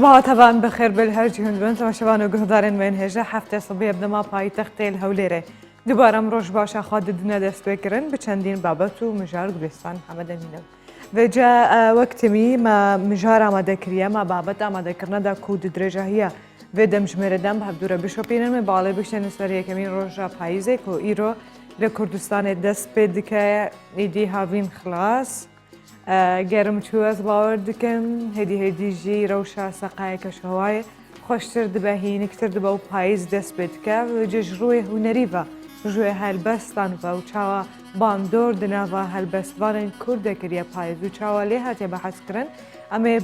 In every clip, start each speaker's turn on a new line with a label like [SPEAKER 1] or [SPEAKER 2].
[SPEAKER 1] صباح طبعا بخير بالهرج هندبن تماشاوان و گهدارن من هجا هفته صبح بدما پایتخت الهولیره دوباره امروز باشه خود دنیا دست بکرن به چندین بابت و مجار گلستان حمد امینو و جا وقت ما مجار آماده کریه ما بابت آماده کرنا دا کود درجهیه و دمج مردم به دوره بشوپینن بالا بشن سریع کمی روزا پاییزه کو ایرو لکردستان دست بد که ایدی هاوین خلاص گرم چو از باور دکم هدی جی روشا سقای کشوای خوشتر دبهی نکتر دباو پاییز دست بد که و جج روی هنری و روی هلبستان و چاوا باندور دنوا هلبستوان کرد کریه پاییز و چاوا لی هاتی بحث کرن اما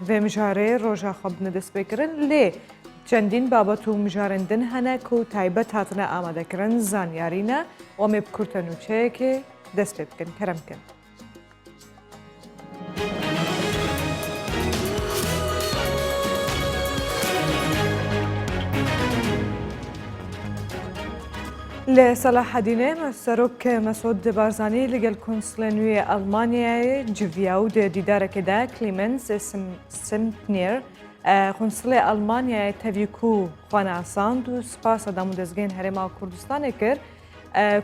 [SPEAKER 1] به مجاره روزا خوب ندست بکرن لی چندین بابت و مجارندن هنه که تایبت هاتنه آماده کرن زانیارینه و اما بکرتنو چه که دست بکن کرم کن لصلاح الدين سروك مسعود بارزاني لقى القنصلية ألمانيا جفياو ديدار كدا كليمنس سمتنير قنصلية ألمانيا تفيكو خوانا ساند و سپاس دامو دزگين هرما كردستان كر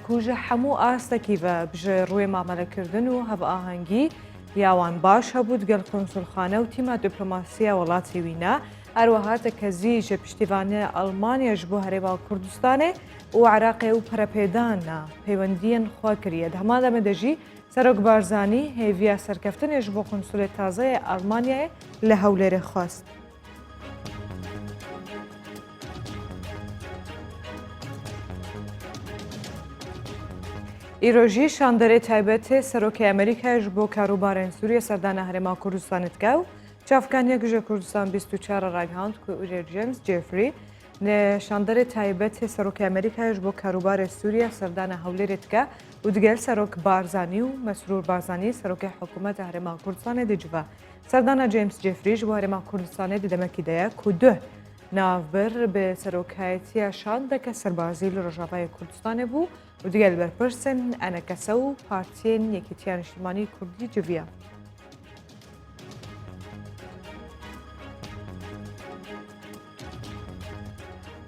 [SPEAKER 1] كوجه حمو آستكي و بجه روی معامله کردن و هف آهنگی یاوان باش هبود گل قنصل خانه و تیما دیپلوماسیا ولاتی وینا اروها تکزی جه پشتیوانی ألمانيا جبو هرما كردستان و عراقی و پرپیدان پیوندین خواه کرید. همه دم دجی سرک بارزانی هیویا سرکفتن یجبو قنصل تازه آلمانیا لهولیر خواست. ایروژی شاندره تایبت سرک امریکا یجبو کاروبارن سوریه سردان هرما کردستانت گاو. چافکانیا گوشه کردستان 24 راگهاند که اوجر جیمز جفری نشاندر تایبت سروک امریکا جبو کاروبار سوریه سردان هولیرت که و دیگر سروک بارزانی و مسرور بارزانی سروک حکومت هرما کردستان دیجوا سردان جیمز جفری جبو هرما کردستان دیدمکی دیا کده نافبر به سروکایتی شانده که سربازی لرجاوای کردستان بو و دیگر برپرسن انکسو پارتین یکیتیان اجتماعی کردی جویا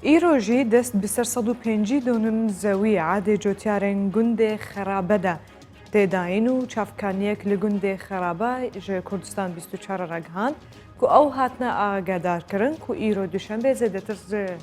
[SPEAKER 1] ایروژی دست بسر 105 دونم زوی عاده جوتیارن گنده خرابه ده تداین و چافکانیک لگنده خرابه جه کردستان 24 رگهان که او هاتنا آگادار کرن که ایرو دوشنبه زده تر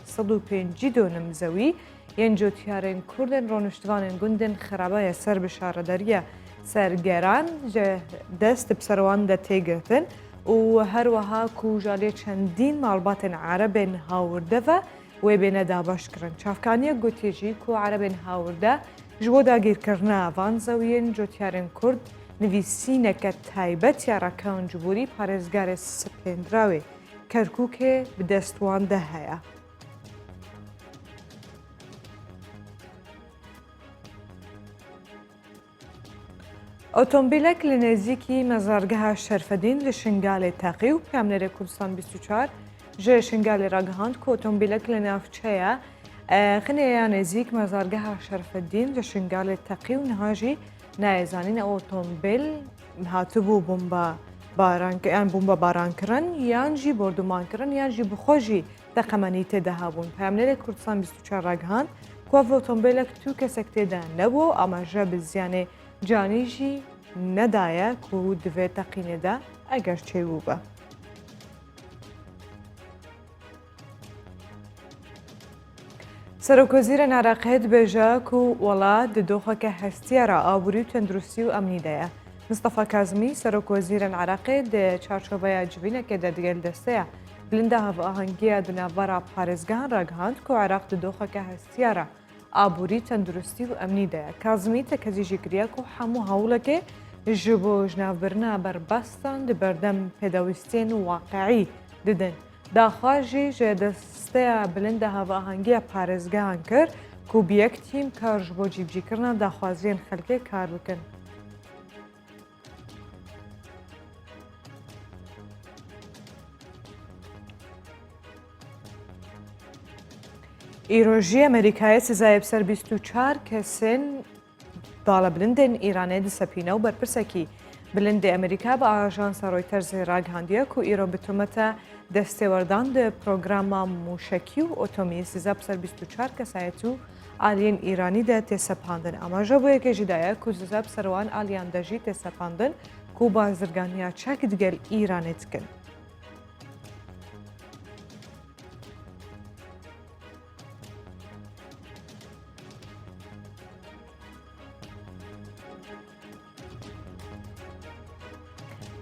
[SPEAKER 1] 105 دونم زوی ین جوتیارن کردن رونشتوان گندن خرابه سر بشارداریه سرگران جه دست بسروان ده تیگرتن و هر وها که جالی چندین معلومات عرب هاورده و و بین دابش کرن. چافکانی گوتیجی کو عربین هاورده جو داگیر کرنا وان زوین جوتیارن کرد نویسینه که تایبت یا رکان جبوری پارزگار سپندراوی کرکوک به دستوان ده هیا. اتومبیلک لنزیکی مزارگاه شرفدین لشنگال تاقی و پیامنر کردستان 24 جه شنگال راگهاند که اتومبیلک لنافچه خنیه نزیک مزارگاه شرف الدین لشنگال تقی و نهاجی نایزانین اتومبیل هاتبو بومبا باران کرن یان جی بردمان کرن یان جی بخوجی تقمانیت دهابون پیامنر کردستان 24 راگهاند که اتومبیلک تو کسکته ده نبو اما جه بزیان جانی جی ندایه که دوه تقینه ده اگر چه بوبه. سروکوزیر عراقیت بجا که ولاد دوخه که هستی را آبوری و تندرستی و امنی ده. مصطفی کاظمی سروکوزیر عراقی ده چارچوبه جوینه که ده دیگر دسته بلنده هف آهنگی دنوارا پارزگان راگهاند که عراق دوخه که هستی را آبوری تندرستی و امنی ده. کاظمی تکزیجی کریا که همو هوله که جبو جناف برنا بربستان ده بردم پیداوستین واقعی دیدن. داخواجی جه دسته بلنده هوا آهنگی پارزگان کرد که بیک تیم کارج با جیبجی کرنا داخوازین خلقه کار بکن. ایروژی امریکای سزای بسر 24 کسین بالا بلندن ایرانه دی سپینه و برپرسکی بلند امریکا با آژانس رویترز راگهاندیه که ایران به تهمت دەستێوەردان لە پرۆگرامە موشکی و ئۆتۆمیسیزە بسەر 24 کەسایەت و ئالین ئیرانی دە تێسەپاندن ئەماژە بۆ یەکێژیدایە کوززە بسەروان ئالیان دەژی تێسەپاندن و بازرگانیا چاک دگەل ئیرانێت بکەن.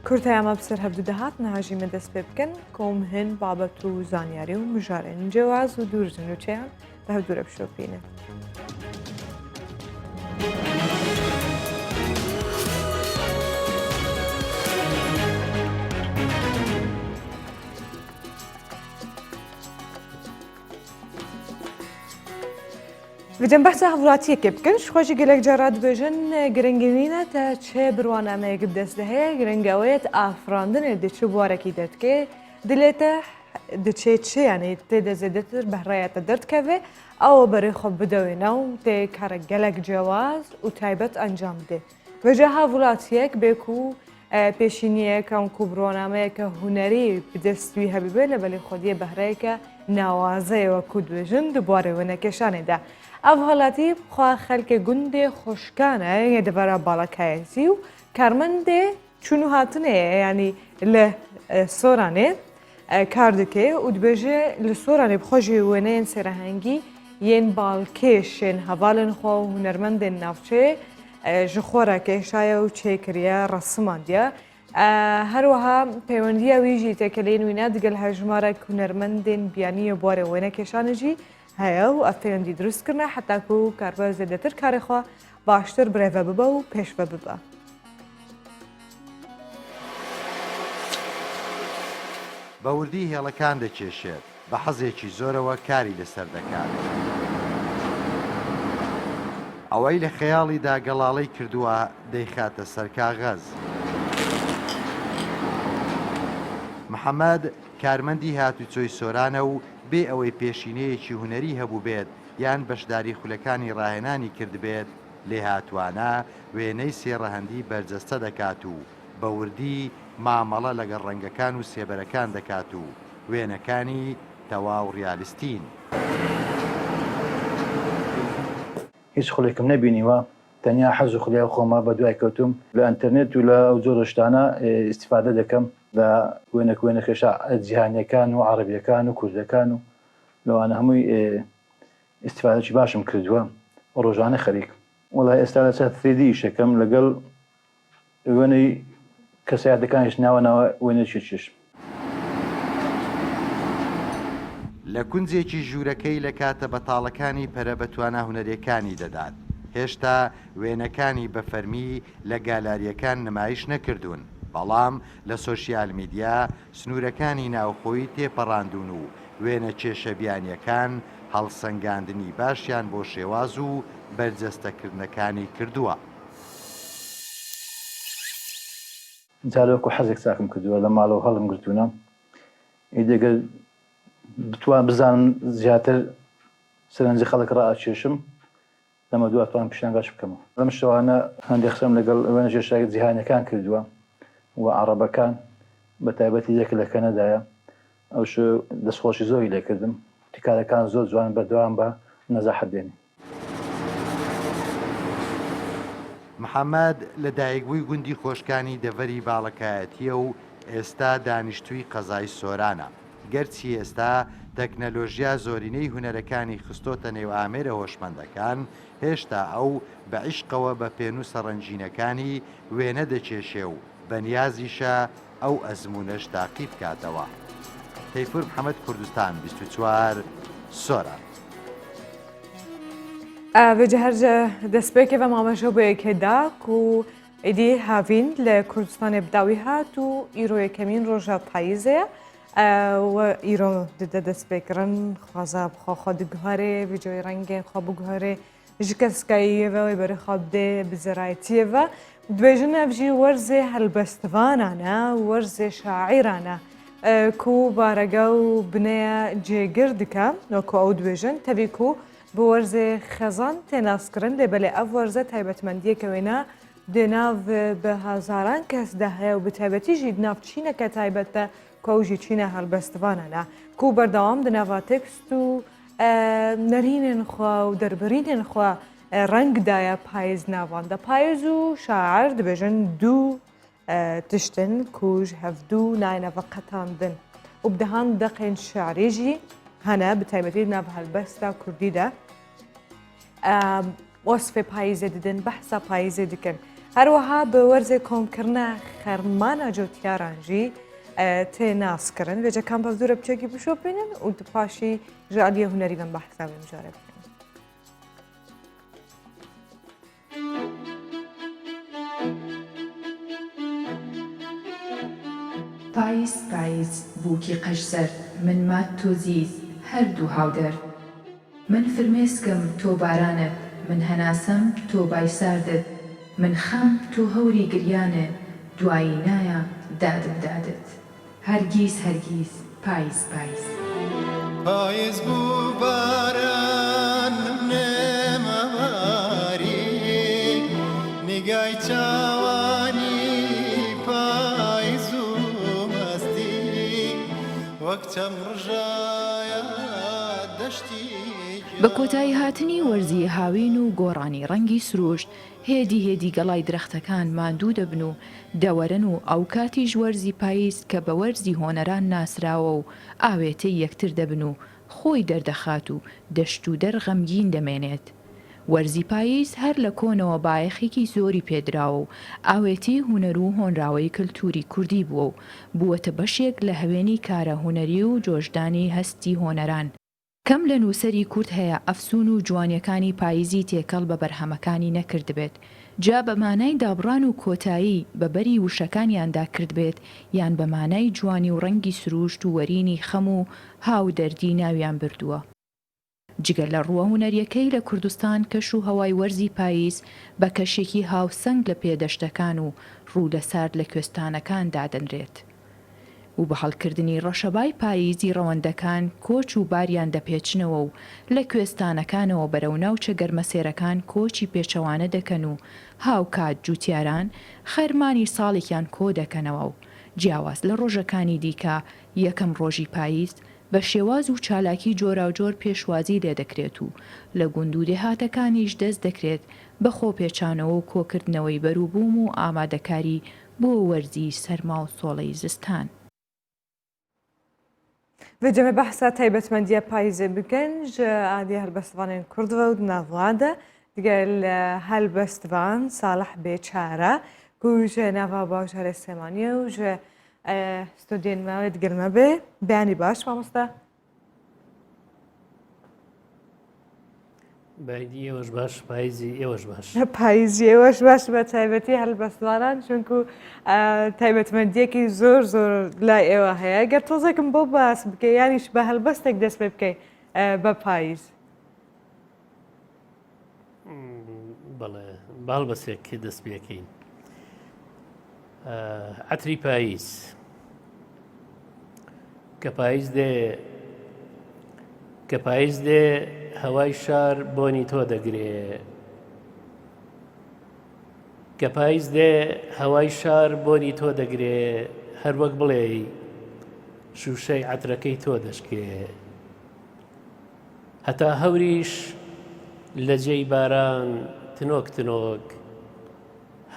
[SPEAKER 1] کورتای ئەمە بسەر هەفتوو دەهات نەهاژیمە دەست پێ بکەن کۆم هەن بابەت و زانیاری و مژارێن جیاواز و دوورزن و چیان بە هەفتوورە بشۆپینە. بجەم بەحسە هەوڵاتیەکێ بکەن خۆشی گەلێک جارات بێژن گرنگگرینە تا چێ بڕوانامەیەک دەست دەهەیە گرنگەوەیەت ئافراندنێ دچ بوارێکی دەردکێ دلێتە دچێت چیانێ تێدەزێدەتر بەڕایەتە دەردکەوێ ئەوە بەرەی خۆ بدەوێنە و تێ کارە گەلێک جیاواز و تایبەت ئەنجام بدێ. بەجە هەوڵاتیەک بێک و پێشینیەکە و کوبڕۆنامەیەکە هوەری بدەستوی هەبیبێ لە بەلی خۆدیە بەهرەیەکە ناوازەیەوە کو دوێژن دوبارەوە نەکێشانێدا. ئەو هەڵاتی خوا خەلکێ گوندێ خۆشکانە یە دەبارە باڵەکایەتی و کارمەندێ چون و هاتنەیە ینی لە سۆرانێ کار دکێ و دبێژێ لە سۆرانێ بخۆژی وێنەیەن سێرەهەنگی یەن باڵکێشێن هەواڵن خۆ و هونەرمەندێن ناوچێ ji xۆra kêşaya û çêkiriya resiman diye هەروەها پەیوەندیە ویژی تێکەلێن وینە دگەل هەژمارە هونەرمەندێن بیانیە بوارە وێنە کێشانەژی هەیە و ئەفەیوەندی دروستکردە حتاکو و کاربەر زێدەتر کارێخوا باشتر برێڤە ببە و پێشبە ببە.
[SPEAKER 2] بەوردی هێڵەکان دەکێشێت بە حەزێکی زۆرەوە کاری لەسەر دەکات. ئەوەی لە خەیاڵیدا گەڵاڵەی کردووە دەیخاتە سەر کاغەز. محەممەد کارمەندی هاتوچۆی سۆرانە و بێ ئەوەی پێشینەیەکی هوەری هەبوو بێت یان بەشداری خولەکانی ڕاهێنانی کردبێت لێ هاتوانە وێنەی سێڕەهەندی بەرجەستە دەکات و بەوردی مامەڵە لەگەڵ ڕەنگەکان و سێبەرەکان دەکات و وێنەکانی تەواو ڕیالیستین.
[SPEAKER 3] هیچ خولێکم نەبینیوە تەنیا حەز و خولای خۆما بە دوای کەوتم لە ئەنتەرنێت و لە ئەو جۆرە شتانە ئیستیفادە دەکەم لە وێنە کێشە جیهانیەکان و عەرەبیەکان و کوردەکان و لەوانە هەمووی ئیستیفادەی باشم کردووە ڕۆژانە خەریک. وەڵای ئێستا لەسەر 3D شەکەم لەگەڵ وێنەی کەسایەتەکانیش ناوە وێنەی چشم.
[SPEAKER 2] لە کونجێکی ژوورەکەی لە کاتە بەتاڵەکانی پەرە بەتوانە هوەرەکانی دەدات. هێشتا وێنەکانی بەفەرمی لە گالاریەکان نمایش نەکردوون، بەڵام لە سۆشیال میدیا سنوورەکانی ناوخۆیی تێپەڕاندون و وێنە کێشەبیانیەکان هەڵسەنگاندنی باشیان بۆ شێواز و بەرجەستەکردنەکانی کردووە.
[SPEAKER 3] جارێکو حەزێک چاکم کردووە لە ماڵەوە هەڵم گرتوونە ئیدەگەر بتوان بزانم زیاتر سەرنجی خەڵک ڕائکێشم لەمە دواتوان پیشنەگاش بکەمەوە. لەم شەوانە هەندێک قسەم لەگەڵ وێنە کێشەی جیهانیەکان کردووە و عەرەبەکان بە تایبەتی یەک لە کەنەدایە ئەوش دەستخۆشی زۆری لێکردم تیکارەکان زۆر جوان بەردەوام بە نەزاحەت دێنی.
[SPEAKER 2] محەممەد لە دایکبووی گوندی خۆشکانی دەڤەری باڵەکایەتیە و ئێستا دانیشتووی قەزای سۆرانە. گەرچی ئێستا تەکنەلۆژیا زۆرینەی هوەرەکانی خستۆتە نێو ئامێرە هۆشمەندەکان هێشتا ئەو بە عیشقەوە بە پێنووسە ڕەنجینەکانی وێنە دەچێشێ و بەنیازیشە ئەو ئەزمونەش تاقی بکاتەوە. تەیفور محەممەد کوردستان 24 سۆران.
[SPEAKER 1] بەجە هەرجە دەستپێکێ بە مامەژە بۆ یەکێدا و ئیدی هاوین لە کوردستانی بداوی هات و ئیرۆ یەکەمین ڕۆژە پاییزەیە ئیرۆ ددە دەستپێکردن خوازە بخۆ دگوهارێ ڤیدیۆی ڕەنگێن خۆ بگوهارێ ژ کەسکاییەوەی بەرە خۆ بدێ بزەرایەتیەوە دوێژنە بژی وەرزێ هەلبەستوانانە وەرزێ شاعیرانە کو بارەگە و بنەیە جێگر دکە نۆکۆ ئەو دوێژن تەبی و بۆ وەرزێ خەزان تێناسکردن لێ بەلێ ئەف وەرزە تایبەتمەندیەکەوێنە دێناو بە هەزاران کەس دەهەیە و بتایبەتیژی ناوچینەکە تایبەتە کۆژی چینە هەڵبەستوانەنا کو بەردەوام دناوا تێکست و نەرینن خوا و دەربڕینن خوا ڕەنگدایە پایز ناواندا پایز و شاعر دەبێژن دوو تشتن کوژ هەفتوو ناینەوە قەتاندن و بدەهان دەقێن شعریژی هەنە بتایبەتی ناو هەڵبەستا کوردیدا وەصفێ پاییزە ددن بەحسا پاییزە دکن هەروەها بە وەرزێ کۆمکردنە خەرمانە جۆتیارانژی تێ ناسکردن وێجەکان بە دوورە بچێکی بشۆپێنن و پاشی ژالیە هوەری بم بەحسا بمجارە بکەن.
[SPEAKER 4] پاییز پاییز بووکی قەشسەر من مات تۆ زیز هەردوو هاودەر من فرمێسکم تۆ بارانت من هەناسەم تۆ بایساردت من خەم تۆ هەوری گریانت دوایی نایە دادم دادت هەرگیز هەرگیز پاییز پاییز
[SPEAKER 5] پاییز بوو باران نێمەواری نیگای چاوانی پاییز و مەستی وەک چەم ڕژایە دەشتی
[SPEAKER 4] بە کۆتایی هاتنی وەرزی هاوین و گۆڕانی ڕەنگی سروشت هێدی گەڵای درەختەکان ماندوو دەبن و دەوەرن و ئەو کاتیش وەرزی پاییز کە بە وەرزی هۆنەران ناسراوە و ئاوێتەی یەکتر دەبن و خۆی دەردەخات و دەشت و دەر غەمگین دەمێنێت. وەرزی پاییز هەر لە کۆنەوە بایەخێکی زۆری پێدراوە و ئاوێتی هوەر و هۆنراوەی کللتوری کوردی بووە و بووەتە بەشێک لە هەوێنی کارە هوەری و جۆشدانی هەستی هۆنەران. کەم لە نووسەری کورد هەیە ئەفسون و جوانیەکانی پاییزی تێکەڵ بە بەرهەمەکانی نەکرد بێت جا بە مانای دابڕان و کۆتایی بەبەری وشەکانیاندا کرد بێت یان بە مانای جوانی و ڕەنگی سروشت و وەرینی خەم و هاو دەردی ناویان بردووە. جگەل لە ڕووە هونەریەکەی لە کوردستان کەش و هەوای وەرزی پاییز بە کەشێکی هاوسەنگ لە پێدەشتەکان و ڕوو لەسار لە کوێستانەکان دادەنرێت. و بە هەڵکردنی ڕەشەبای پاییزی ڕەوەندەکان کۆچ و باریان دەپێچنەوە و لە کوێستانەکانەوە بەرەو ناوچە گەرمەسێرەکان کۆچی پێچەوانە دەکەن و هاوکات جوتیاران خەرمانی ساڵێکیان کۆ دەکەنەوە و جیاواز لە ڕۆژەکانی دیکە یەکەم ڕۆژی پاییز بە شێواز و چالاکی جۆراوجۆر پێشوازی لێ دەکرێت و لە گوند و دێهاتەکانیش دەست دەکرێت بە خۆپێچانەوە و کۆکردنەوەی بەرووبووم و ئامادەکاری بۆ وەرزی سەرما و سۆڵەی زستان.
[SPEAKER 1] Będziemy bahsa taybetmendiye payizê bikin ji adî helbestvanên Kurd ve û navwa de digel helbestvan Salih Bêçare ku ji nava bajarê Sêmaniyê û ji studiyên me wê digel me bê beyanî baş mamoste.
[SPEAKER 6] Bayîdî êweş baş, payîzî êweş baş.
[SPEAKER 1] Payîzî êweş baş be taybetî helbestvanan çunku taybetmendiyekî zor la êwe heye. Eger tozekim bo bas bike yanî ji be helbestek dest pê bike be payîz.
[SPEAKER 6] بەڵێ بە هەڵبەستێک دەست پێکەین. عەتری پاییز کە پاییز دێ هەوای شار بۆنی تۆ دەگرێ کە پاییز دێ هەوای شار بۆنی تۆ دەگرێ هەر وەک بڵێ شوشەی عەترەکەی تۆ دەشکێ هەتا هەوریش لە جێی باران تنۆک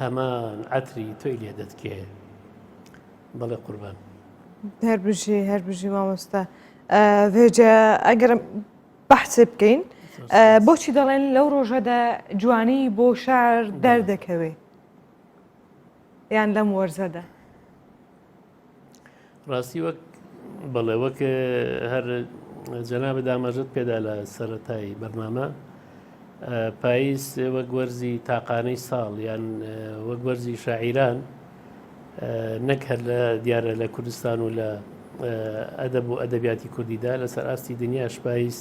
[SPEAKER 6] هەمان عەتری تۆی لێ دەتکێ بەڵێ قوربان.
[SPEAKER 1] هەر بژی مامۆستا vêce eger behsê bikەین بۆچی دەڵێن لەو ڕۆژەدا جوانی بۆ شار دەردەکەوێ یان لەم وەرزەدا
[SPEAKER 6] ڕاستی وەک بەڵێ وەک هەر جەنابە دامەژت پێدا لە سەرەتای بەرنامە پاییز وەک وەرزی تاقانەی ساڵ یان وەک وەرزی شاعیران نەک هەر لە دیارە لە کوردستان و لە ئەدەب و ئەدەبیاتی کوردیدا لەسەر ئاستی دنیاش پاییز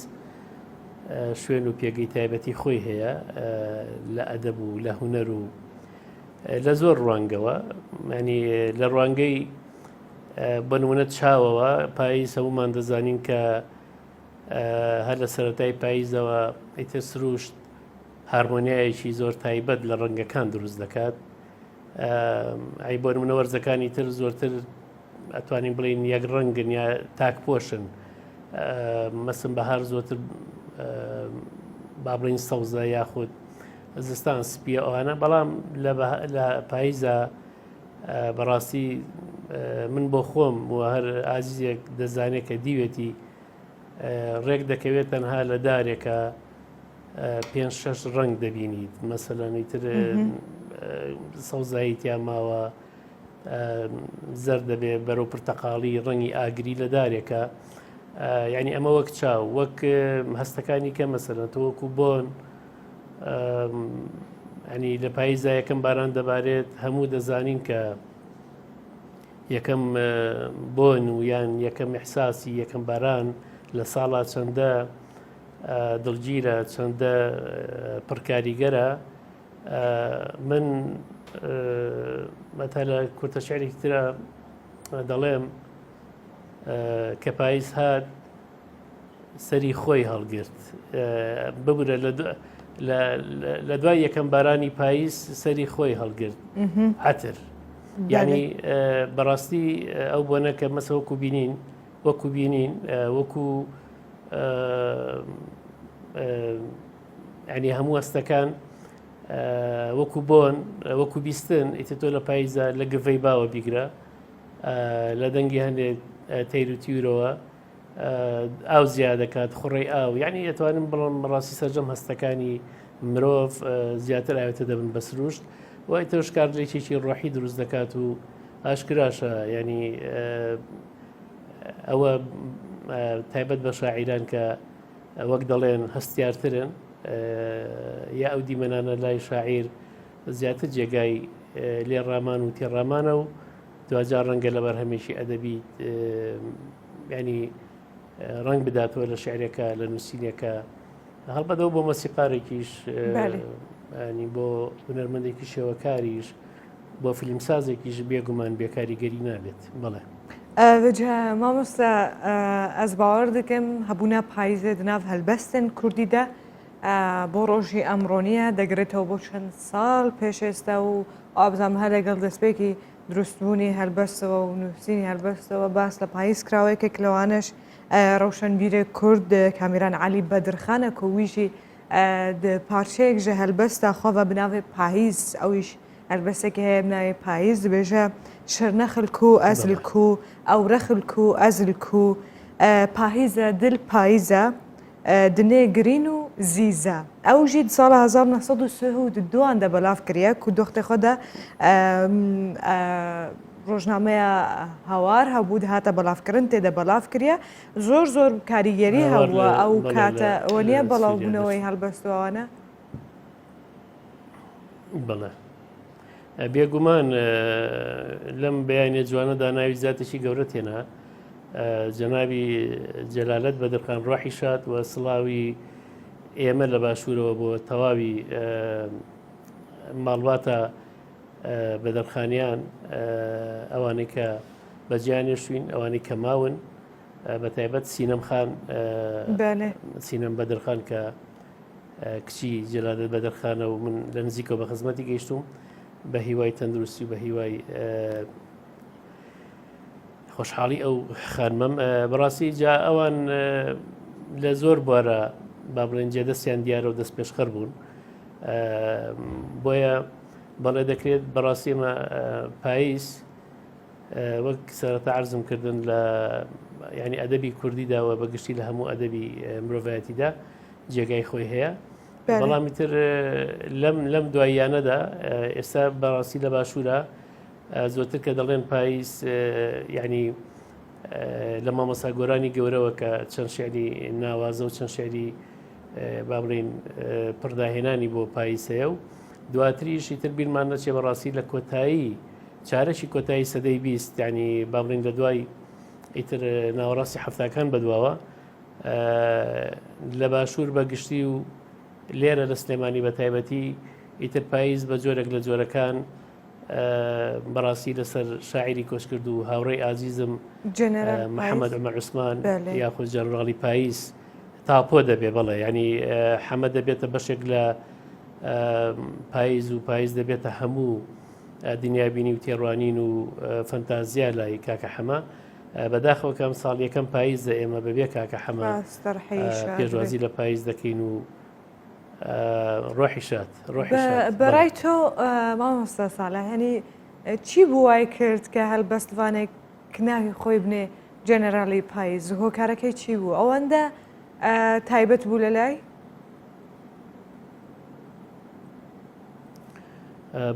[SPEAKER 6] شوێن و پێگەی تایبەتی خۆی هەیە لە ئەدەب و لە هونەر و لە زۆر ڕوانگەوە ینی لە ڕوانگەی بنمونە چاوەوە پاییز هەمومان دەزانین کە هەر لە سەرەتای پاییزەوە ئیتر سروشت هارمۆنیایەکی زۆر تایبەت لە ڕەنگەکان دروست دەکات. ئەی بۆ نمونە وەرزەکانی تر زۆرتر ئەتوانین بڵین یەک ڕەنگن یا تاک پۆشن مەسم بەهار زۆتر با بڵین سەوزە یاخود زستان سپیە ئەوانە بەڵام لە پاییزە بەڕاستی من بۆ خۆم و هەر ئازیزێک دەزانێت کە دیوێتی ڕێک دەکەوێت تەنها لە دارێکە 5-6 ڕنگ دەبینیت مەسەلەنی تر سەوزایی تیا ماوە زەر دەبێ بەرەو پرتەقاڵی ڕەنگی ئاگری لە دارێکە یعنی ئەمە وەک چاو وەک هەستەکانی کە مەسەلەن تۆ وەکو بۆن ئەنی لە پاییزە یەکەم باران دەبارێت هەموو دەزانین کە یەکەم بۆن و یان یەکەم ئیحساسی یەکەم باران لە ساڵا چەندە دڵگیرە چەندە پڕکاریگەرە من مەتا لە کورتە شعرێکی ترە دەڵێم کە پاییز هات سەری خۆی هەڵگرت ببورە لە دوای یەکەم بارانی پاییز سەری خۆی هەڵگرت عەتر یعنی بەڕاستی ئەو بۆنە کە مەسە وەکو بینین وەکو ینی هەموو ئەستەکان وەکو بۆن وەکو بیستن ئیتر تۆ لە پاییزە لە گڤەی باوە بیگرە لە دەنگی هەندێک تەیر و تیورەوە ئاو زیادەکات خوڕی ئاو یعنی ئەتوانم بڵم ڕاستی سەرجەم هەستەکانی مرۆڤ زیاتر ئاوێتە دەبن بە سروشت و ئیتر شکارێکێکی ڕۆحی دروست دەکات و ئاشکراشە ینی ئەوە تایبەت بە شاعیران کە وەک دەڵێن هەستیارترن یا ئەو دیمەنانە لای شاعیر زیاتر جێگای لێ ڕامان و تێڕامانە و دوجار ڕەنگە لە بەرهەمێکی ئەدەبی ینی ڕنگ بداتەوە لە شعرێکە لە نووسینێکە هەڵبەتەوە بۆ مەسیقارێکیش ینی بۆ هونەرمەندێکی شێوەکاریش بۆ فیلمسازێکیش بێگومان بێکاریگەری نابێت بڵێ
[SPEAKER 1] مامۆستا ئەس باوەڕ دەکەم هەبوونە پاییزێ ناو هەلبەستن کوردیدا بۆ ڕۆژی ئەمڕۆنیە دەگرێتەوە بۆ چەند ساڵ پێش ئێستا و ئابزام هەر لەگەڵ دەستپێکی دروستبوونی هەلبەستەوە و نووسینی هەلبەستەوە باس لە پاییز کراوەیەکێک لەوانش ڕەوشەنبیرێک کورد کامیران علی بەدرخانە کە ویژی پارچەیەک ژە هەلبەستا خۆڤە بناوێ پاییز ئەویش هەلبەستێکی هەیە بناوێ پاییز دەبێژە شەرنەخلکو ئەزلکو ئەورەخلکو ئەزلکو پاییزە دل پاییزە دنێ گرین و زیزە ئەو ژید ساڵە 1932 دە بەلاف کریە و دۆختی خۆدا ڕۆژنامەیە هەوار هەبوو هاتە بەڵافکردن تێدە بەلاف کریە زۆر کاریگەری هەبووە ئەو کاتە ئەوە نییە بەڵاو بوونەوەی هەڵبەستوانە
[SPEAKER 6] بڵێ بێگومان لەم بەیانێ جوانەدا ناوی زیاتێکی گەورە تێنا جەنابی جەلالەت بەدرخان ڕۆحی شاد و سڵاوی ئێمە لە باشوورەوە بۆ تەواوی ماڵباتە بەدەرخانیان ئەوانەی کە بەجیانێ شوین ئەوانەی کە ماون بە تایبەت سینەم خان سینەم بەدرخان کە کچی جەلالەت بەدرخانە و من لە نزیکەوە بە خزمەتی گەیشتوم بە هیوای تەندروستی و بە هیوای خۆشحاڵی ئەو خانمەم بەڕاستی جا ئەوان لە زۆر بوارە با بڵێن جێدەستیان دیارە و دەست پێشخەر بوون بۆیە بەڵێ دەکرێت بەڕاستی ئمە پاییز وەک سەرەتا عەرزم کردن لە ینی ئەدەبی کوردیداوە بەگشتی لە هەموو ئەدەبی مرۆڤایەتیدا جێگای خۆی هەیە بەڵامی تر لەم دواییانەدا ئێستا بەڕاستی لە باشوورە زۆرتر کە دەڵێن پاییز ینی لە مامۆستا گۆرانی گەورەوە کە چەند شعری ناوازە و چەند شعری با بڵێن پڕداهێنانی بۆ پاییز هەیە و دواتریشی تر بیرمان نەچێ بەڕاستی لە کۆتایی چارەشی کۆتایی سەدەی 20 ینی با بڵێن لە دوای ئیتر ناوەڕاستی هەفتاکان بەدواوە لە باشوور بەگشتی و لێرە لە سلێمانی بە تایبەتی ئیتر پاییز بە جۆرێک لە جۆرەکان بەڕاستی لەسەر شاعری کۆش کرد و هاوڕێی ئازیزم محەممەد عومەر عوسمان یاخود جەنەڕاڵی پاییز تاپۆ دەبێ بەڵێ ینی حەمە دەبێتە بەشێک لە پاییز و پاییز دەبێتە هەموو دنیابینی و تێڕوانین و فەنتازیا لای کاکە حەمە بەداخەوە کەم ساڵ یەکەم پاییزە ئێمە بەبێ کاکە حەمە پێشوازی لە پاییز دەکەین و ڕۆحی شاد
[SPEAKER 1] بەڕای تۆ مامۆستا ساڵح هەنی چی بوو وای کرد کە هەلبەستوانێک کناوی خۆی بنێ جەنەرالی پاییز هۆکارەکەی چی بوو ئەوەندە تایبەت بوو لە لای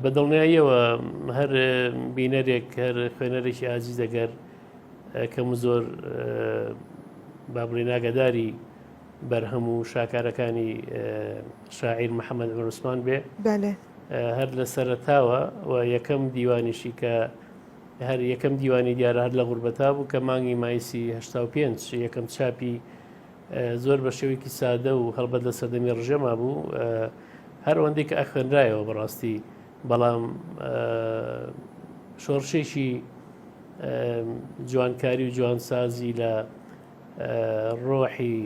[SPEAKER 6] بەدڵنیاییەوە هەر بینەرێک هەر خوێنەرێکی ئازیز دەگەر کەم زۆر با بڵێ ناگەداری بەرهەم و شاکارەکانی شاعیر محەممەد عوسمان بێ هەر لە سەرەتاوە و یەکەم دیوانیشی کە هەر یەکەم دیوانی دیارە هەر لە غوربەتا بوو کە مانگی مایسی 85 یەکەم چاپی زۆر بە شێوەیەکی سادە و هەڵبەت لە سەردەمی ڕژەما بوو هەر ئەوەندەی کە ئەخوێنرایەوە بەڕاستی بەڵام شۆڕشێکی جوانکاری و جوانسازی لە ڕۆحی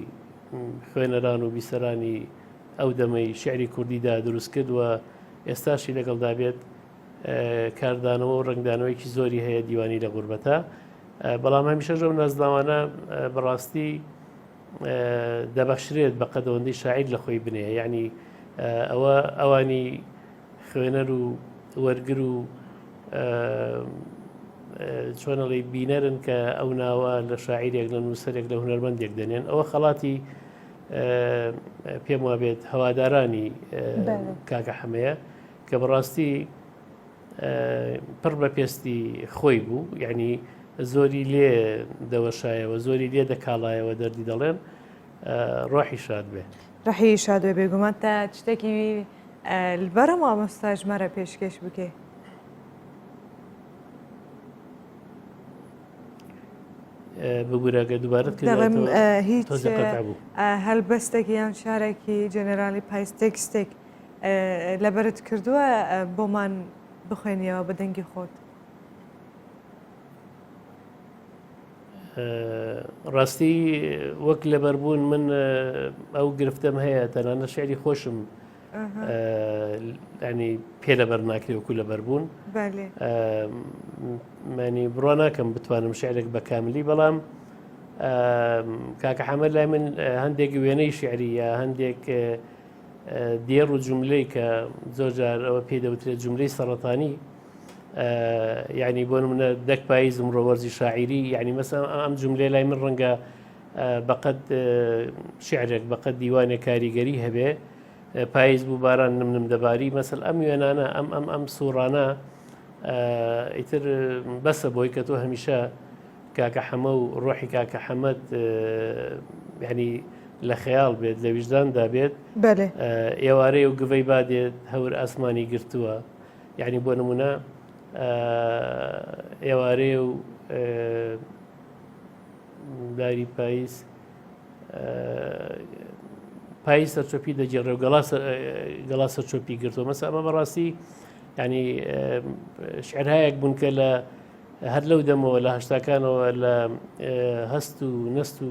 [SPEAKER 6] خوێنەران و بیسەرانی ئەو دەمەی شعری کوردیدا دروست کرد و ئێستاشی لەگەڵدا بێت کاردانەوە و ڕنگدانەوەیکی زۆری هەیە دیوانی لە غوربەتە بەڵام هەمیشە ژەو نازداوانە بەڕاستی دەبەخشرێت بە قەدەوەندەی شاعیر لە خۆی بنێ یعنی ئەوە ئەوانی خوێنەر و وەرگر و چۆنەڵی بینەرن کە ئەو ناوە لە شاعیرێک لە نووسەرێک لە هونەرمەندێک دەنێن ئەوە خەڵاتی پێم وابێت هەوادارانی کاکە حەمەیە کە بەڕاستی پڕ بە پێستی خۆی بوو یعنی زۆری لێ دەوەشایەوە زۆری لێ دەکاڵایەوە دەردی دەڵێن ڕۆحی شاد بێ
[SPEAKER 1] ڕحی شاد بێ بێگومان تا شتێکی بەرە مامۆستاژمارە پێشکەش بکێ
[SPEAKER 6] بگورەگە دووبارەت
[SPEAKER 1] هیچ هەلبەستێکی یان شارێکی جەنەرالی پاییز تێکستێک لەبەرت کردووە بۆمان بخوێنیەوە بە دەنگی خۆت
[SPEAKER 6] ڕاستی وەک لەبەربوون من ئەو گرفتەم هەیە تەنانە شعری خۆشم ینی پێ لەبەر ناکرێ وەکو لەبەربوون مانی بڕوا ناکەم بتوانم شعرێک بە کاملی بەڵام کاکە حەمەد لای من هەندێک وێنەی شعری یا هەندێک دێڕ و جوملەی کە زۆر جار ئەوە پێ دەوترێت جوملەی سەرەتانی یعنی بۆ نمونە دەک پاییزم ڕۆوەرزی شاعیری یعنی مەسەڵەن ئەم جوملەی لای من ڕەنگە بەقەد شعرێک بەقەد دیوانێک کاریگەری هەبێ پاییز بوو باران نمنم دەباری مەسەل ئەم وێنانە ئەم سوڕانە ئیتر بەسە بۆی کە تۆ هەمیشە کاکە حەمە و ڕۆحی کاکە حەمەد ینی لە خەیاڵ بێت لە ویژداندا بێت ئێوارەی و گڤەی بادێت هەور ئاسمانی گرتووە یعنی بۆ نمونە ئێوارێ و داری پاییز پاییز سەرچۆپی دەجێڕێ و گەڵا سەرچۆپی گرتووە مەسە ئەمە بەڕاستی ینی شعرهایەک بوون کە لە هەر لەو دەمەوە لە هەشتاکانەوە لە هەست و نەست و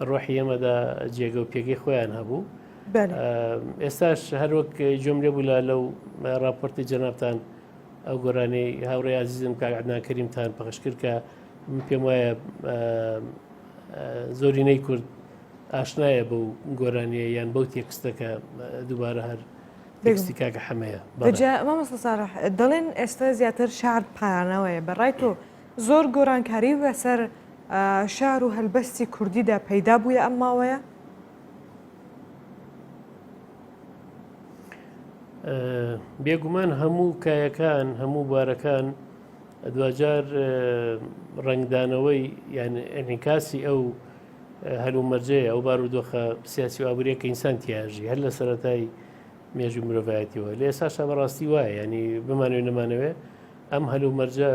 [SPEAKER 6] ڕۆحی ئێمەدا جێگە و پێگەی خۆیان هەبوو ئێستاش هەروەک جۆم لێ بوو لەو راپۆرتی جەنابتان ئەو گۆرانەی هاوڕێی عەزیزم کاک عەدنان کەریمتان پەخش کرد کە پێم وایە زۆرینەی کورد ئاشنایە بەو گۆرانیە یان بەو تێکستەکە دووبارە هەر تێکستی کاکە حەمەیە
[SPEAKER 1] مامۆستا ساڵح دەڵێن ئێستا زیاتر شار پایانەوەیە بەڕای تۆ زۆر گۆرانکاری بەسەر شار و هەلبەستی کوردیدا پەیدا بووە ئەم ماوەیە
[SPEAKER 6] بێگومان هەموو کایەکان هەموو بوارەکان دوجار ڕنگدانەوەی یان ئەنعکاسی ئەو هەلومەرجەیە ئەو بارودۆخە سیاسی و ئابووریەکە ئینسان تیاژی هەر لە سەرەتای مێژوی مرۆڤایەتیەوە لە ئێستاشا بەڕاستی وایە ینی بمانوێ نەمانەوێ ئەم هەلومەرجە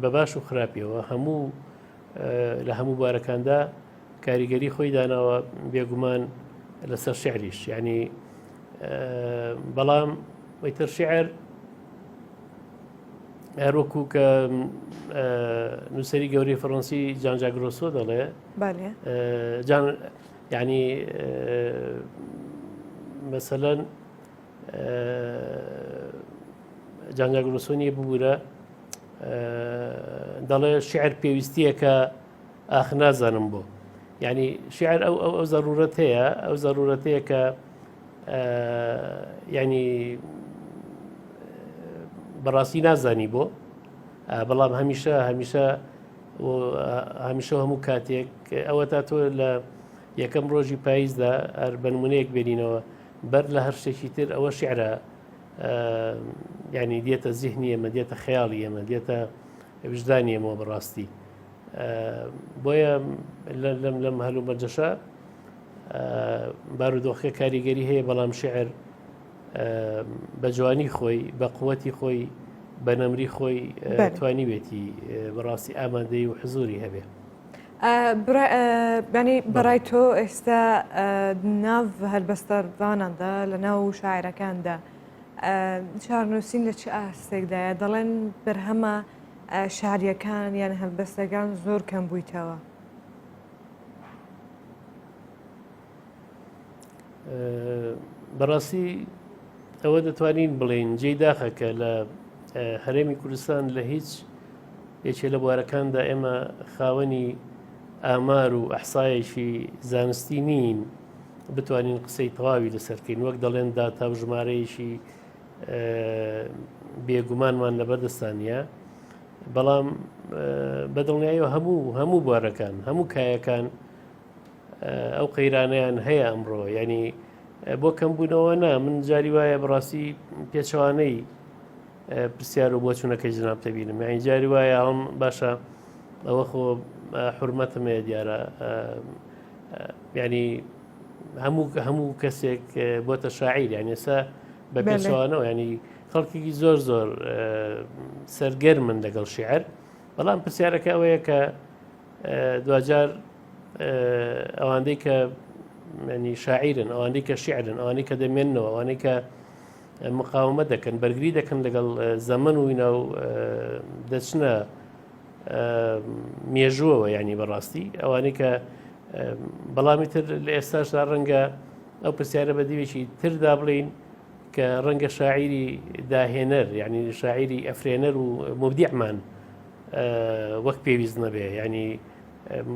[SPEAKER 6] بە باش و خراپیەوە هەموو لە هەموو بارەکاندا کاریگەری خۆی داناوە بێگومان لەسەر شعریش ینی بەڵام وەیتر شعر هەروەکو کە نووسەری گەورەی فەڕەنسی جان ژاک ڕۆسۆ دەڵێ ینی مەسەلەن جانجاگرۆسۆنیە ببوورە دەڵێ شعر پێویستیە کە ئاخ نازانم بۆ یعنی شعر ئەو زەرورەت هەیە ئەو زەرورەتەیە کە ینی بەڕاستی نازانی بۆ بەڵام هەمیشە هەموو کاتێک ئەوە تا تۆ لە یەکەم ڕۆژی پاییزدا هەر بەنمونەیەک بێنینەوە بەر لە هەر شتێکی تر ئەوە شعرە ینی دێتە زیهنی ئێمە دێتە خەیاڵی ئێمە دێتە وجدانی ئێمەوە بەڕاستی بۆیە لەم هەلومەرجەشە بارودۆخی کاریگەری هەیە بەڵام شعر بە جوانی خۆی بە قووەتی خۆی بە نەمری خۆی توانی بێتی بەڕاستی ئامادەی و حزوری هەبێ
[SPEAKER 1] ینی بەڕای تۆ ئێستا ناو هەلبەستەرداناندا لە ناو شاعرەکاندا شارنووسین لە چ ئاستێکدایە دەڵێن بەرهەمە شاریەکان یان هەلبەستەکان زۆر کەم بوویتەوە
[SPEAKER 6] بەڕاستی ئەوە دەتوانین بڵێن جێی داخەکە لە هەرێمی کوردستان لە هیچ یەکێ لە بوارەکاندا ئێمە خاوەنی ئامار و ئەحسایەکی زانستی نین بتوانین قسەی تەواوی لەسەرکەین وەک دەڵێن داتا و ژمارەیەکی بێگومانمان لەبەردەستانە بەڵام بەدڵنیاییەوە هەموو بوارەکان هەموو کایەکان ئەو قەیرانەیان هەیە ئەمڕۆ ینی بۆ کەمبوونەوە نا من جاری وایە بەڕاستی پێچەوانەی پرسیار و بۆ چوونەکەی جناب تەبینم یانی جاری وایە ئەڵم باشە ئەوە خۆ حورمەتمەیە دیارە ینی هەموو کەسێک بۆتە شاعیر یان ئێستا بە پێچەوانەوە ینی خەڵکێکی زۆر سەرگەرمن لەگەڵ شیعر بەڵام پرسیارەکە ئەوەیە کە دوجار ئەوانەی کە ینی شاعیرن ئەوانەی کە شیعرن ئەوانەی کە دەمێننەوە ئەوانەی کە مقاومە دەکەن بەرگری دەکەن لەگەڵ زەمن و ناو دەچنە مێژووەوە ینی بەڕاستی ئەوانەی کە بەڵامی تر لە ئێستاشدا ڕەنگە ئەو پرسیارە بە دیوێکی تردا بڵین کە ڕەنگە شاعیری داهێنەر یعنی شاعیری ئەفرێنەر و مبدیعمان وەک پێویست نەبێ ینی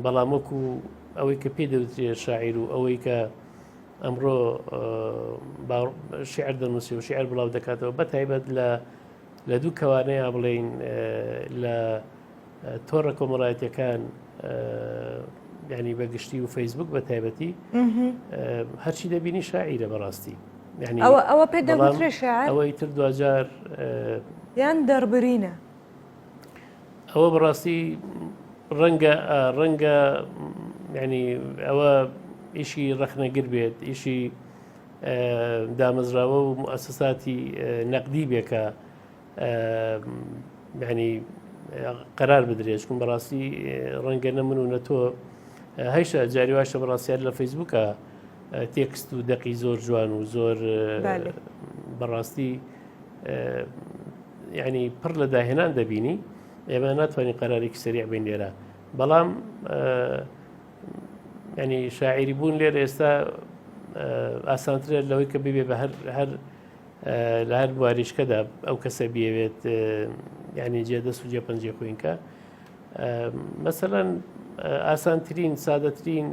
[SPEAKER 6] بەڵام وەکو ئەوەی کە پێ دەوترێت شاعیر و ئەوەی کە ئەمڕۆ شعر دەنووسی و شعر بڵاو دەکاتەوە بەتایبەت لە دوو کەوانەیە بڵین لە تۆڕە کۆمەڵایەتیەکان ینی بەگشتی و فەیسبوک بە تایبەتی هەرچی دەبینی شاعیرە بەڕاستی
[SPEAKER 1] ئەوە پێ دەوترێ شاعر
[SPEAKER 6] ئەوەی تر دوجار
[SPEAKER 1] یان دەربرینە
[SPEAKER 6] ئەوە بەڕاستی ڕەنگە ینی ئەوە ئیشی ڕەخنەگر بێت ئیشی دامەزراوە و مؤسساتی نەقدی بێکە ینی قەرار بدرێت چون بەڕاستی ڕەنگە نە من و نە تۆ هەیشە جاری واشە بەڕاستیار لە فەیسبووکە تێکست و دەقی زۆر جوان و زۆر بەڕاستی ینی پڕ لە داهێنان دەبینی ئێمە ناتوانین قەرارێکی سەریع بین لێرە بەڵام ینی شاعیری بوون لێرە ئێستا ئاسانترە لەوەی کە ببێ بە لە هەر بواریشکەدا ئەو کەسە بێوێت ینی جێدەست و جێپەنجێ خۆینکە مەسەلەن ئاسانترین سادەترین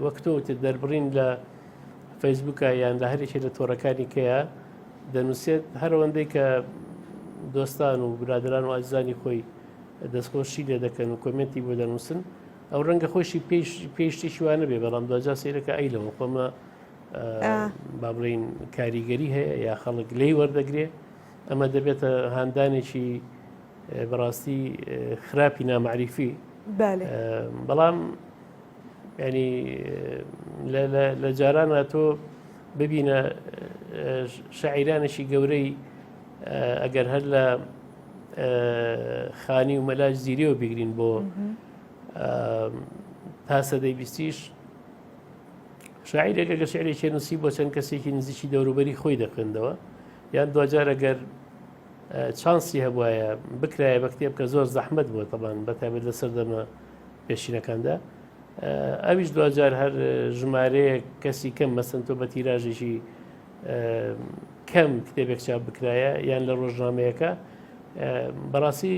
[SPEAKER 6] وەکتۆتە دەربڕین لە فەیسبووکە یان لە هەرێکی لە تۆڕەکانی کەیە دەنووسێت هەرەوەندەی کە دۆستان و برادران و ئازانی خۆی دەستخۆشی لێ دەکەن و کۆمنتی بۆ دەنووسن ئەو ڕەنگە خۆشی پێشتیشی وانە بێ بەڵام دوجا سیرەکە ئەی لەوە خۆمە با بڵین کاریگەری هەیە یا خەڵک لێی وەردەگرێ ئەمە دەبێتە هاندانێکی بەڕاستی خراپی نامعریفی بەڵام ینی لە جارانە تۆ ببینە شاعیرانێکی گەورەی ئەگەر هەر لە خانی و مەلاج زیریەوە بگرین بۆ تا سەدەی بیستیش شاعیرێک ئەگەر شعرێکی نووسی بۆ چەند کەسێکی نزیکی دەوروبەری خۆی دەخوێندەوە یان دوجار ئەگەر چانسی هەبوایە بکرایە بە کتێب کە زۆر زەحمەت بووە تەبان بەتایبەت لە سەردەمە پێشینەکاندا ئەویش دوجار هەر ژمارەیە کەسی کەم مەسەن تۆ بە تیراژێکی کەم کتێبێک چاپ بکرایە یان لە ڕۆژنامەیەەکە بەڕاستی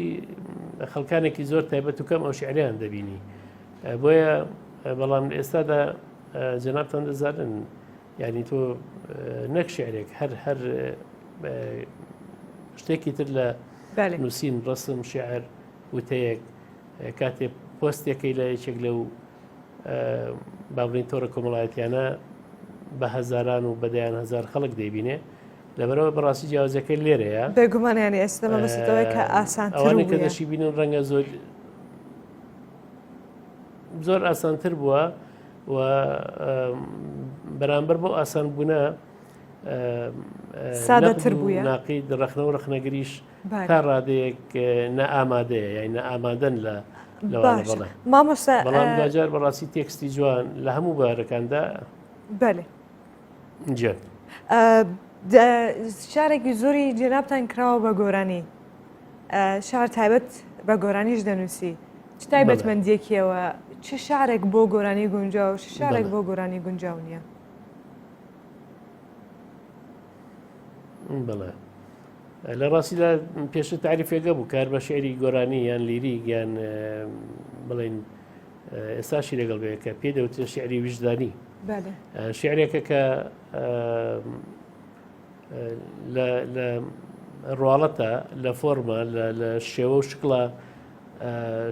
[SPEAKER 6] خەڵکانێکی زۆر تایبەت و کەم ئەو شعریان دەبینی بۆیە بەڵام ئێستادا جەنابتان دەزانن ینی تۆ نەک شعرێک هەر شتێکی تر لە نووسین ڕسم شعر وتەیەک کاتێ پۆستێکی لە یەکێک لەو باڵین تۆڕە کۆمەڵایەتیانە بە هەزاران و بەدەیان هەزار خەڵک دەیبینێ لەبەرەوە بەڕاستی جیاوازەکە لێرەیە
[SPEAKER 1] بێگومانیانی ئێستەمە بەستەوەی کە ئاسانتر
[SPEAKER 6] ئەوانێک کە دەشی بینن ڕەنگە زۆر ئاسانتر بووە و بەرامبەر بۆ ئاسان بوونە
[SPEAKER 1] سادەتر بووە
[SPEAKER 6] ناقی ڕخنە و ڕخنەگریش تا ڕادەیەک نەئامادەیە یان نەئامادەن لە لەوانە
[SPEAKER 1] مامۆستا
[SPEAKER 6] بەڵام داجار بەڕاستی تێکستی جوان لە هەموو بارەکاندا
[SPEAKER 1] بەێ
[SPEAKER 6] جێ
[SPEAKER 1] شارێکی زۆری جێنابتان کراوە بە گۆرانی شار تایبەت بە گۆرانیش دەنووسی چ تایبەتمەندیەکیەوە چ شارێک بۆ گۆرانی گونجاو و شارێک بۆ گۆرانی گونجاو نییە
[SPEAKER 6] بڵێ لە ڕاستیدا پێشتر تعریفێگە بوو کار بە شعری گۆرانی یان لیری یان بڵێن ئێستاشی لەگەڵ بێ کە پێ دەوترێت شعری وجدانی شعرێکە کە لە ڕواڵەتە لە فۆرمە لە شێوە و شکڵە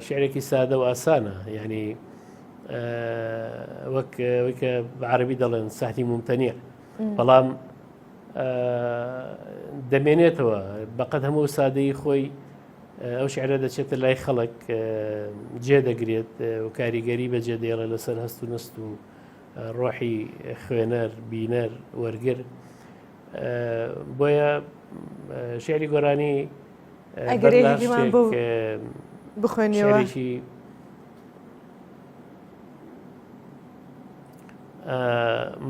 [SPEAKER 6] شعرێکی سادە و ئاسانە ینی وەک کە بە عەرەبی دەڵێن سەهلی ممتەنیع بەڵام دەمێنێتەوە بەقەد هەموو سادەی خۆی ئەو شعرە دەچێتە لای خەڵک جێ دەگرێت و کاریگەری بەجێ دێڵە لەسەر هەست و نست و ڕۆحی خوێنەر بینەر وەرگر بۆیە شعری گۆرانی
[SPEAKER 1] بخوێنیەوەشی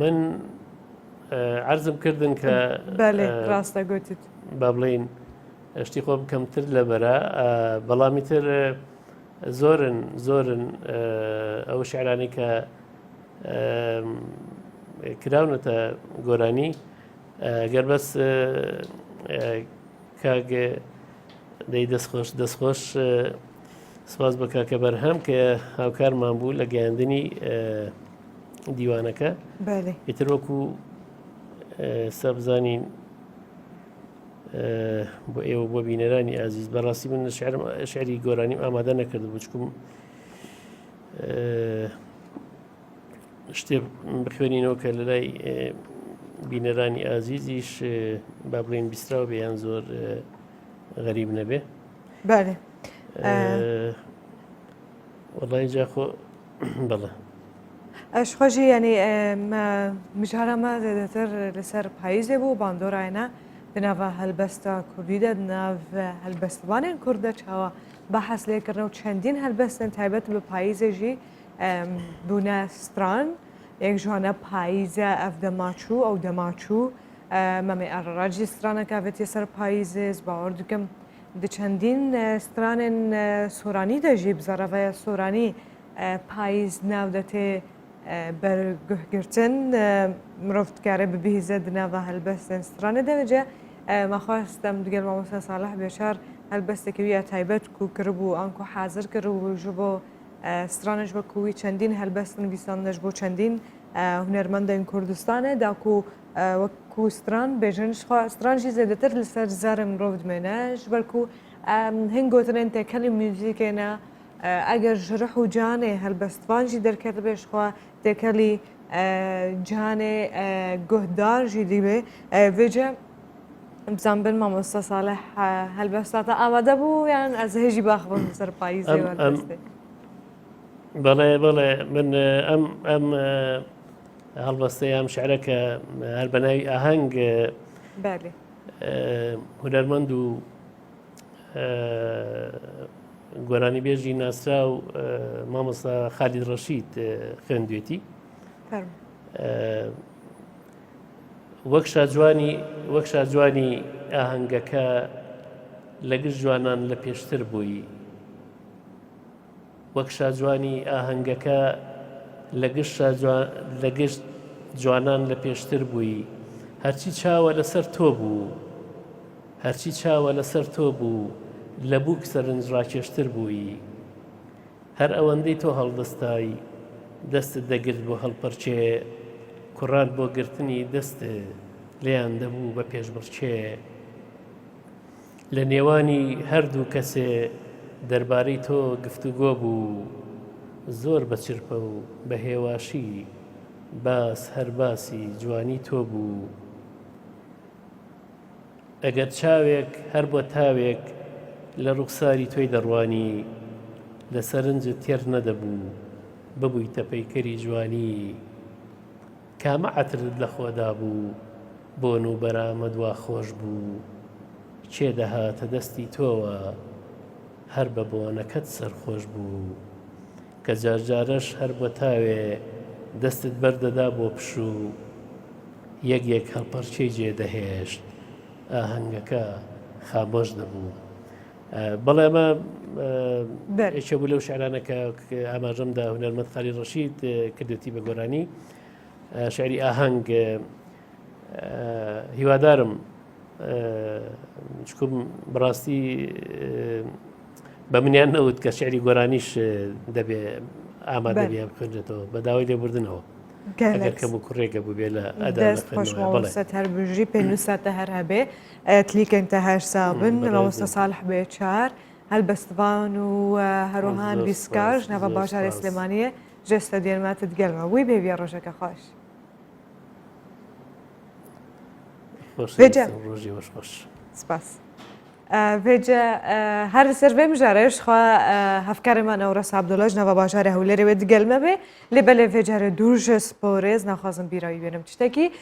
[SPEAKER 6] من عرضم کردن کە
[SPEAKER 1] ڕاستە گوتیت
[SPEAKER 6] با بڵین شتی خۆ بکەمتر لەبەرە بەڵامی تر زۆرن ئەو شعرانی کە کراونەتە گۆرانی گەر بەس کاگە دەی دەستخۆش سپاس بە کاکە بەرهەم کە هاوکارمان بوو لە گەیاندنی دیوانەکە ئیتر وەکو سەبزانین بۆ ئێوە بۆ بینەرانی ئازیز بەڕاستی من شعری گۆرانیم ئامادە نەکرد بچکم شتێ بخوێنینەوە کە لە لای بینەرانی ئازیزیش با بڵێن بیستراوە بێیان زۆر غەریب نەبێ وەڵای جاخۆ بەڵێ
[SPEAKER 1] ئەشخۆژی ینی مژارەمە زێدەتر لەسەر پاییزێ بوو باندۆرایەنە دناوە هەلبەستە کوردیدە ناو هەلبەستوانێن کووردە چاوە بە حەس لێکردنەوە چەندین هەلبەستن تایبەت بە پاییزێژی بوونە ستران یەک ژوانە پاییزە ئەف دەماچوو ئەو دەماچوو مەمێ ئەڕاجی سترانەکە بێتی سەر پاییزێز باوەڕ دکەم چەندین سترانên سۆرانی دەژی بزەرەڤەیە سۆرانی پاییز ناو دەتێ بەرگوهگرتن مرۆڤ دکارێ ببیزە دناوە هەلبەستن سترانە دەوێجە مەخواستم دگەل مامۆستا ساڵح بێشار هەلبەستێکی ویە تایبەت و کردبوو ئەنکو حازر کرد و ژ بۆ سترانش بە کووی چەندین هەلبەستن ویساندەش بۆ چەندین هونەرمەندین کوردستانە داکو وەکو ستران بێژن سترانژی زێدەتر لەسەر زارم مرۆڤ دمێنەش بەرکو هنگۆترێن تێکەلی میوزیکێنە ئەگەر ژرح و جانێ هەلبەستوانژی دەرکەت بێشخوا تێکەلی جانێ گۆهدارژی دیبێ وێجە بزان بن مامۆستا ساڵح هەلبەستاتە ئامادە بوو یان ئەز هێژی باخبن سەر پاییزێ
[SPEAKER 6] بەڵێ من ئەم هەڵبەستەیە ئەم شعرەکە هەر بەناوی ئاهەنگ هونەرمەند و گۆرانی بێژی ناسرا و مامۆستا خالید ڕەشید خوێندوێتی وەک شاجوانی ئاهەنگەکە لەگشت جوانان لە پێشتر بووی وەک شاجوانی ئاهەنگەکە لەگشت جوانان لە پێشتر بووی هەرچی چاوە لەسەر تۆ بوو هەرچی چاوە لەسەر تۆ بوو لە بووک سەرنج ڕاکێشتر بووی هەر ئەوەندەی تۆ هەڵدەستایی دەستت دەگرت بۆ هەڵپەرچێ کوڕان بۆ گرتنی دەست لێیان دەبوو بە پێشبڕچێ لە نێوانی هەردوو کەسێ دەربارەی تۆ گفتوگۆ بوو زۆر بەچرپە و بە هێواشی باس هەر باسی جوانی تۆ بوو ئەگەر چاوێک هەر بۆ تاوێک لە ڕوخساری تۆی دەڕوانی لە سەرنجت تێر نەدەبوو ببوویتە پەیکەری جوانی کامە عەترت لە خۆدا بوو بۆن و بەرامەد وا خۆش بوو چێ دەهاتە دەستی تۆوە هەر بە بۆنەکەت سەرخۆش بوو کە جارجارەش هەر بۆ تاوێ دەستت بەردەدا بۆ پشوو یەک یەک هەڵپەرچەی جێدەهێشت ئاهەنگەکە خامۆش دەبوو بەڵێ ئەمە ئێچە بوو لەو شعرانەکە ئاماژەمدا هونەرمەند خالی ڕەشید کردوێتی بە گۆرانی شعری ئاهەنگ هیوادارم چکم بڕاستی بە منیان نەوت کە شعری گۆرانیش دەبێ ئامادە بێ بخوێنرێتەوە بە داوای لێبوردنەوە ئەگەر کەم و کوڕێکە بوو بێ لە
[SPEAKER 1] ئەدەست هەر بژی پێنووساتە هەر هەبێ تلیکەنتە هەر سابن ڕەوەستە ساڵح بێ چار هەلبەستوان و هەروەهان بیسکاش نەوە باژارێ سلێمانیە ژێستە دێنماتت گەلمە وی بێویە ڕۆژەکە خۆش
[SPEAKER 6] ڕۆژی وەشخۆش
[SPEAKER 1] سپاس vêce her li ser vê mijarê ji xwe hevkarê Ewres Abdullah ji nava bajarê Hewlêrê wê digelme bê lê belê vê carê dûr ji sporê ez naxwazim bîra wî bênim tiştekî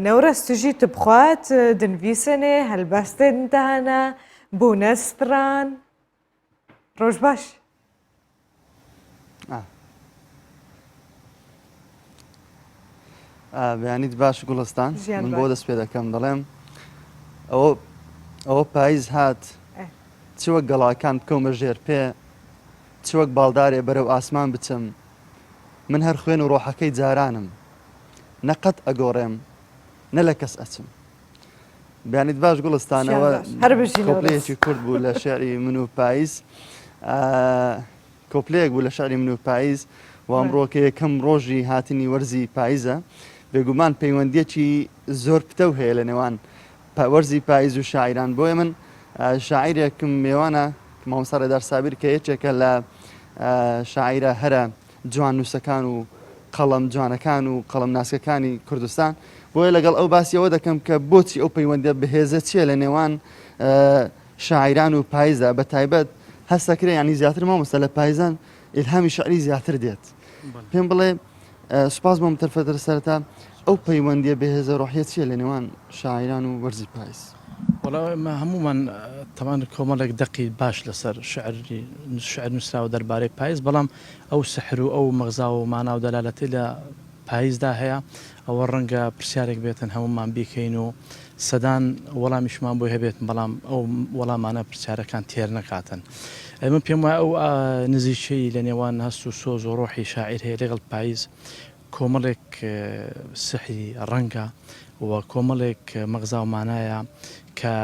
[SPEAKER 1] Newres tu jî tu bixwat di nivîsênê helbestên te hene bûnestran roj baş
[SPEAKER 7] بەیانیت باش گوڵستان من بۆ دەست پێ دەکەم دەڵێم ئەوە پاییز هات چوەک گەڵاکان بکەومە ژێر پێ چوەک باڵدارێ بەرەو ئاسمان بچم من هەر خوێن و ڕۆحەکەی جارانم نەقەت ئەگۆڕێم نە لە کەس ئەچم بەیانیت باش گوڵستانەوە کۆپلەیەکی کورد بوو لە شێعری من و پاییز کۆپلەیەک بوو لە شێعری من و پاییز و ئەمڕۆکە یەکەم ڕۆژی هاتنی وەرزی پاییزە بێگومان پەیوەندیەکی زۆر پتە هەیە لە نێوان وەرزی پاییز و شاعیران بۆیە من شاعیرێکم میێوانە مامۆستا ڕێدار سابیر کە یەکێکە لە شاعیرە هەرە جوان نووسەکان و قەڵەم جوانەکان و قەڵەم ناسکەکانی کوردستان بۆیە لەگەڵ ئەو باسیەوە دەکەم کە بۆچی ئەو پەیوەندە بەهێزە چیە لە نێوان شاعیران و پاییزە بە تایبەت هەستەکرێ ینی زیاتر مامۆستا لە پاییزان ئیلهامی شعری زیاتر دێت پێم بڵێ سوپاس بۆم تەرفەتر سەرتا ئەو پەیوەندیە بەهێزە ڕۆحیە چیە لە نێوان شاعیران و وەرزی پاییز
[SPEAKER 3] وەڵام هەمومان تەمان کۆمەڵێک دەقی باش لەسەر شعر نووسراوە دەربارەی پاییز بەڵام ئەو سحر و ئەو مەغزا و مانا و دەلالەتی لە پاییزدا هەیە ئەوە ڕەنگە پرسیارێک بێتن هەمومان بیکەین و سەدان وەڵامیشمان بۆ هەبێت بەڵام ئەو وەڵامانە پرسیارەکان تێر نەکاتن من پێم وایە ئەو نزیکەی لە نێوان هەست و سۆز و ڕۆحی شاعیر هەیە لەگەڵ پاییز کۆمەڵێک سحری ڕەنگە و کۆمەڵێک مەغزا و مانایە کە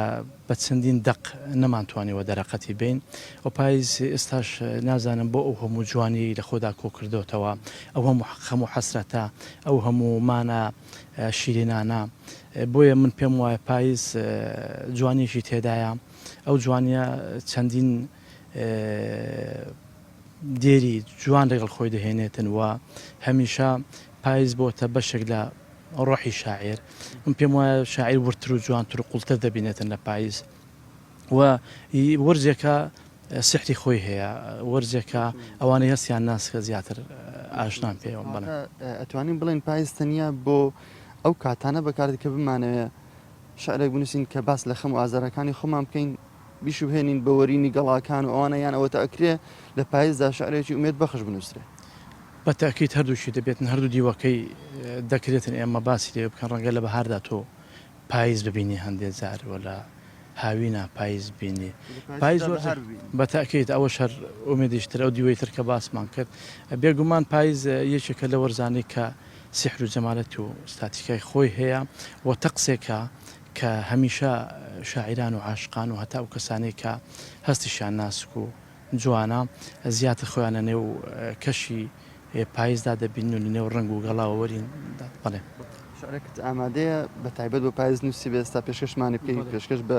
[SPEAKER 3] بە چەندین دەق نەمانتوانیەوە دەرەقەتی بین و پاییز ئێستاش نازانم بۆ ئەو هەموو جوانی لە خۆدا کۆکردوتەوە ئەو هەموو حەسرەتە ئەو هەموو مانە شیرینانە بۆیە من پێم وایە پاییز جوانیشی تێدایە ئەو جوانیە چەندین دێری جوان لەگەڵ خۆی دەهێنێتن و هەمیشە پاییز بۆتە بەشێک لە ڕۆحی شاعیر من پێم وایە شاعیر ورتر و جوانتر و قوڵتر دەبینێتن لە پاییز و وەرزێکە سحری خۆی هەیە وەرزێکە ئەوانەی هەستیان ناسکە زیاتر ئاشنان پێوە بڵێ
[SPEAKER 7] ئەتوانین بڵێن پاییز تەنیا بۆ ئەو کاتانە بەکارێت کە بمانەوێت شعرێک بنووسین کە باس لە خەم و ئازارەکانی خۆمان بکەین بیشوهێنین بە وەرینی گەڵاکان و ئەوانە یان ئەوەتە ئەکرێ لە پاییزدا شعرێکی ئومێد بەخش بنووسرێ
[SPEAKER 3] بە تاکید هەردووشی دەبێتن هەردوو دیوەکەی دەکرێتن ئێمە باسی لێ بکەن ڕەنگە لە بەهاردا تۆ پاییز ببینی هەندێک جار ولا هاوینە پاییز بینی پاییز بە تاکید ئەوە شەر ئومێدیشتر ئەو دیوەی تر کە باسمان کرد بێگومان پاییز یەکێکە لە وەرزانەی کە
[SPEAKER 8] سحر و جەمالەت و ستاتیکای خۆی هەیە و تەقسێکە کە هەمیشە شاعران و عاشقان و هەتا و کەسانەی کە هەستیشان ناسک و جوانە زیاتر خۆیانە نێو کەشی پاییزدا دەبین و نێو ڕنگ و گەڵاوە وەرین بڵێ
[SPEAKER 7] شعرێکت ئامادەیە بە تایبەت بۆ پاییز نووسی بێ ئێستا پێشکەشمانی بکەی پێشکەش بە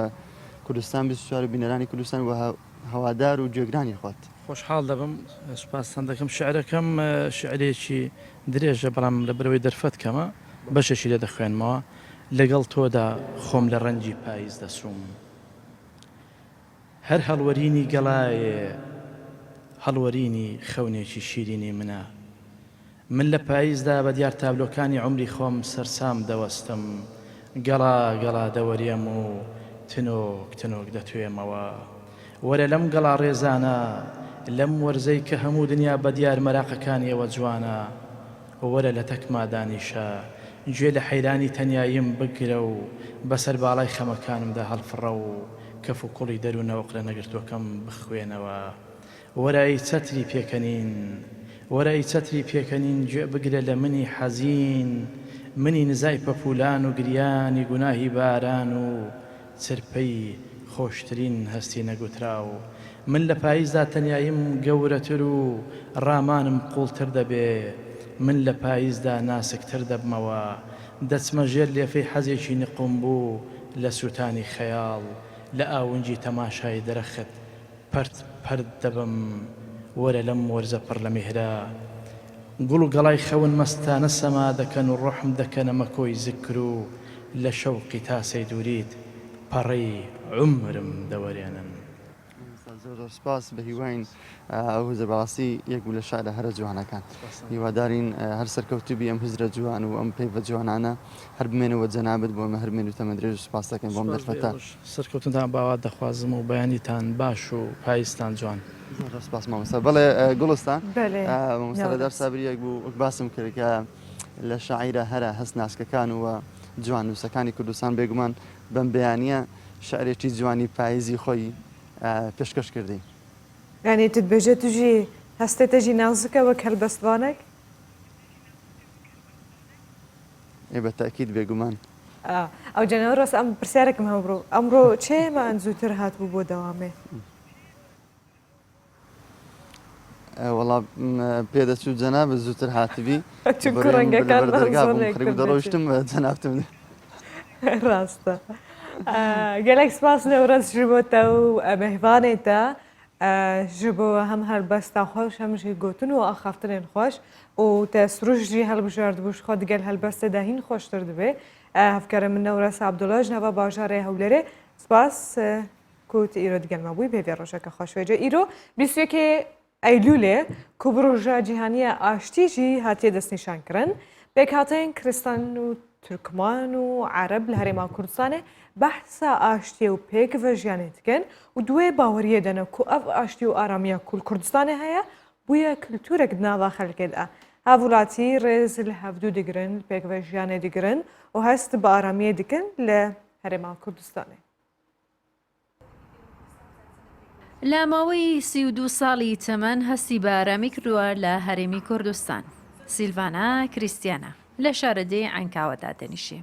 [SPEAKER 7] کوردستان 24 بینەرانی کوردستان و هەوادار و جێگرانی خۆت
[SPEAKER 8] خۆشحاڵ دەبم سوپاسان دەکەم شعرەکەم شعرێکی درێژە بەڵام لە برەوەی دەرفەت کەمە بەشێکی لێ دەخوێنمەوە لەگەڵ تۆدا خۆم لە ڕەنجی پاییز دەسووم هەر هەڵوەرینی گەڵایێ هەڵوەرینی خەونێکی شیرینی منە من لە پاییزدا بە دیار تابلۆکانی عمری خۆم سەرسام دەوەستم گەڵا گەڵا دەوەریەم و تنۆک تنۆک دەتوێمەوە وەرە لەم گەڵا ڕێزانە لەم وەرزەی کە هەموو دنیا بە دیار مەراقەکانیەوە جوانە وەرە لە تەکما دانیشە گوێ لە حەیرانی تەنیاییم بگرە و بەسەر باڵای خەمەکانمدا هەڵفڕە و کەف و کوڵی دەروونەوەق لە نەگرتوەکەم بخوێنەوە وەرای چەتری پێکەنین وەرای چەتری پێکەنین گوێ بگرە لە منی حەزین منی نزای پەپولان و گریانی گوناهی باران و چرپەی خۆشترین هەستی نەگوتراو من لە پاییزدا تەنیاییم گەورەتر و ڕامانم قوڵتر دەبێ من لە پاییزدا ناسکتر دەبمەوە دەچمە ژێر لێفەی حەزێکی نقم بوو لە سووتانی خەیاڵ لە ئاونجی تەماشای دەرەخت پەرت پەرد دەبم وەرە لەم وەرزە پڕ لە میهرە گوڵ و گەڵای خەون مەستانە سەما دەکەن و ڕۆحم دەکەنە مەکۆی زکر و لە شەوقی تاسەی دووریت پەڕەی عمرم دەوەرێنن
[SPEAKER 7] زۆر سپاس بە هیواین ئەو زەباسی یەک بوو لە شعرە هەرە جوانەکان هیوادارین هەر سەرکەوتوبی ئەم هزرە جوان و ئەم پێی بە جوانانە هەر بمێنەوە جەنابەت بۆ ئەمە هەر مێن و تەمەندرێژ و سپاس دەکەین بۆم دەرفەتە
[SPEAKER 8] سەرکەوتنتان باوا دەخوازم و بەیانیتان باش و پایستان جوان
[SPEAKER 7] سپاس مامۆستا بەڵێ گوڵستان مامۆستادار سابری یەک بوو باسم کرد کە لە شاعیرە هەرە هەست ناسکەکان و جوان نووسەکانی کوردستان بێگومان بەم بەیانیە شعرێکی جوانی پاییزی خۆی پێشکەش کردی
[SPEAKER 1] یعنی تتبێژێت توژی هەستێتەژی نازکە وەک هەلبەستوانێک
[SPEAKER 7] بە تاکید بێگومان
[SPEAKER 1] ئەو جەنەوە ڕاست ئەم پرسیارێکم هەبڕۆ ئەمڕۆ چێمان زووتر هاتبوو بۆ دەوامێ
[SPEAKER 7] وەڵا پێدەچوو جەنابەت زووتر هاتبی
[SPEAKER 1] چونکە ڕەنگەکان
[SPEAKER 7] دەڕۆیشتم جەنابتم
[SPEAKER 1] ڕاستە gelek spas newraz ji bo te û mehvanê te ji bo hem helbesta xweş hem jî gotin û axaftinên xweş û te sirûj jî helbijardibû ji xwe digel helbestê de hîn xweştir dibe hevkere min newras Abdullah ji nava bajarê Hewlêrê spas ku tu îro digel me bûyî bêvê rojeka xweş wêce îro 21 Eylûlê ku bi roja cîhaniya aştî jî hatiye destnîşankirin pêkhateyên Kiristan û Türkman û Ereb li Herêma Kurdistanê behsa aştiye û pêkvejiyanê dikin û duê baweriyê de ne ku ev aştî û aramiya ku li Kurdistanê heye bûye kultûrek di nava xelkê de hevûlatî rêz li hevdû digirin li pêkvejiyanê digirin û hest bi aramiyê dikin li Herêma Kurdistanê
[SPEAKER 9] لە ماوەی 32 ساڵی تەمەن هەستی بە ئارامی کردووە لە هەرێمی کوردستان سیلڤانە کریستیانە لە شارەدەی عەنکاوەدا دەنیشێ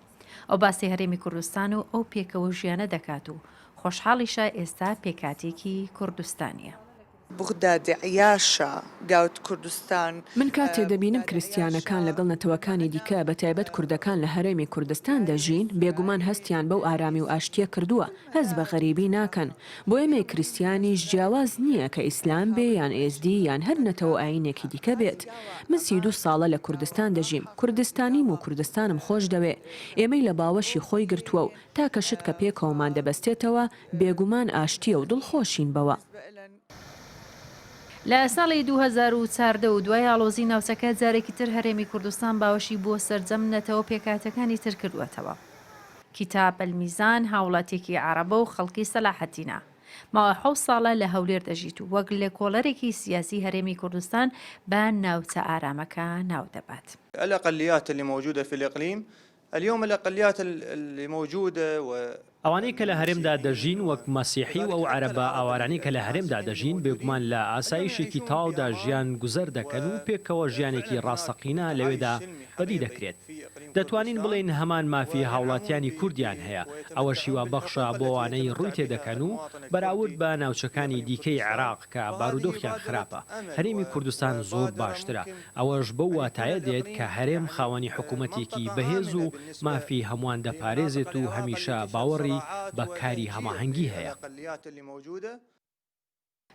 [SPEAKER 9] ئەو باسی هەرێمی کوردستان و ئەو پێکەوە ژیانە دەکات و خۆشحاڵیشە ئێستا پێکاتێکی کوردستانیە
[SPEAKER 10] بغداد عیاشە گاوت کوردستان
[SPEAKER 11] من کاتێ دەبینم کریسیانەکان لەگەڵ نەتەوەکانی دیکە بە تایبەت کوردەکان لە هەرێمی کوردستان دەژین بێگومان هەستیان بەو ئارامی و ئاشتیە کردووە هەز بە غەریبی ناکەن بۆ ئێمە کریسیانیش جیاواز نییە کە ئیسلام بێ یان ئێزدی یان هەر نەتەوە ئاینێکی دیکە بێت من 32 ساڵە لە کوردستان دەژیم کوردستانیم و کوردستانم خۆش دەوێ ئێمەی لە باوەشی خۆی گرتووە و تا کەشت کە پێکەوەمان دەبەستێتەوە بێگومان ئاشتیە و دڵخۆشین بەوە
[SPEAKER 9] لە ساڵی 2014 و دوای ئاڵۆزی ناوچەکە جارێکی تر هەرێمی کوردستان باوەشی بۆ سەرجەم نەتەوە پێکاتەکانی تر کردوەتەوە. کتاب المیزان هاوڵاتێکی عەرەبە و خەڵکی سەلاحەتینە. ماوەی 7 ساڵە لە هەولێر دەژیت و وەک لە کۆڵەرێکی سیاسی هەرێمی کوردستان بە ناوچە ئارامەکە ناو دەبات.
[SPEAKER 5] الأقليات اللي موجودة في الإقليم اليوم الأقليات اللي موجودة
[SPEAKER 12] ئەوانەی کە لە هەرێمدا دەژین وەک مەسیحی و ئەو عەرەبە ئاوارانی کە لە هەرێمدا دەژین بێگومان لە ئاسایشێکی تاودا ژیان گوزەر دەکەن و پێکەوە ژیانێکی ڕاستەقینە لەوێدا بەدی دەکرێت. دەتوانین بڵێن هەمان مافی هاوڵاتیانی کوردیان هەیە، ئەوە شیوا بەخشە بۆ وانەی ڕووی تێدەکەن و بەراورد بە ناوچەکانی دیکەی عێراق کە بارودۆخیان خراپە. هەرێمی کوردستان زۆر باشترە، ئەوەش بەو واتایە دێت کە هەرێم خاوەنی حکوومەتێکی بەهێز و مافی هەمووان دەپارێزێت و هەمیشە باوەڕی بە کاری هەماهەنگی هەیە.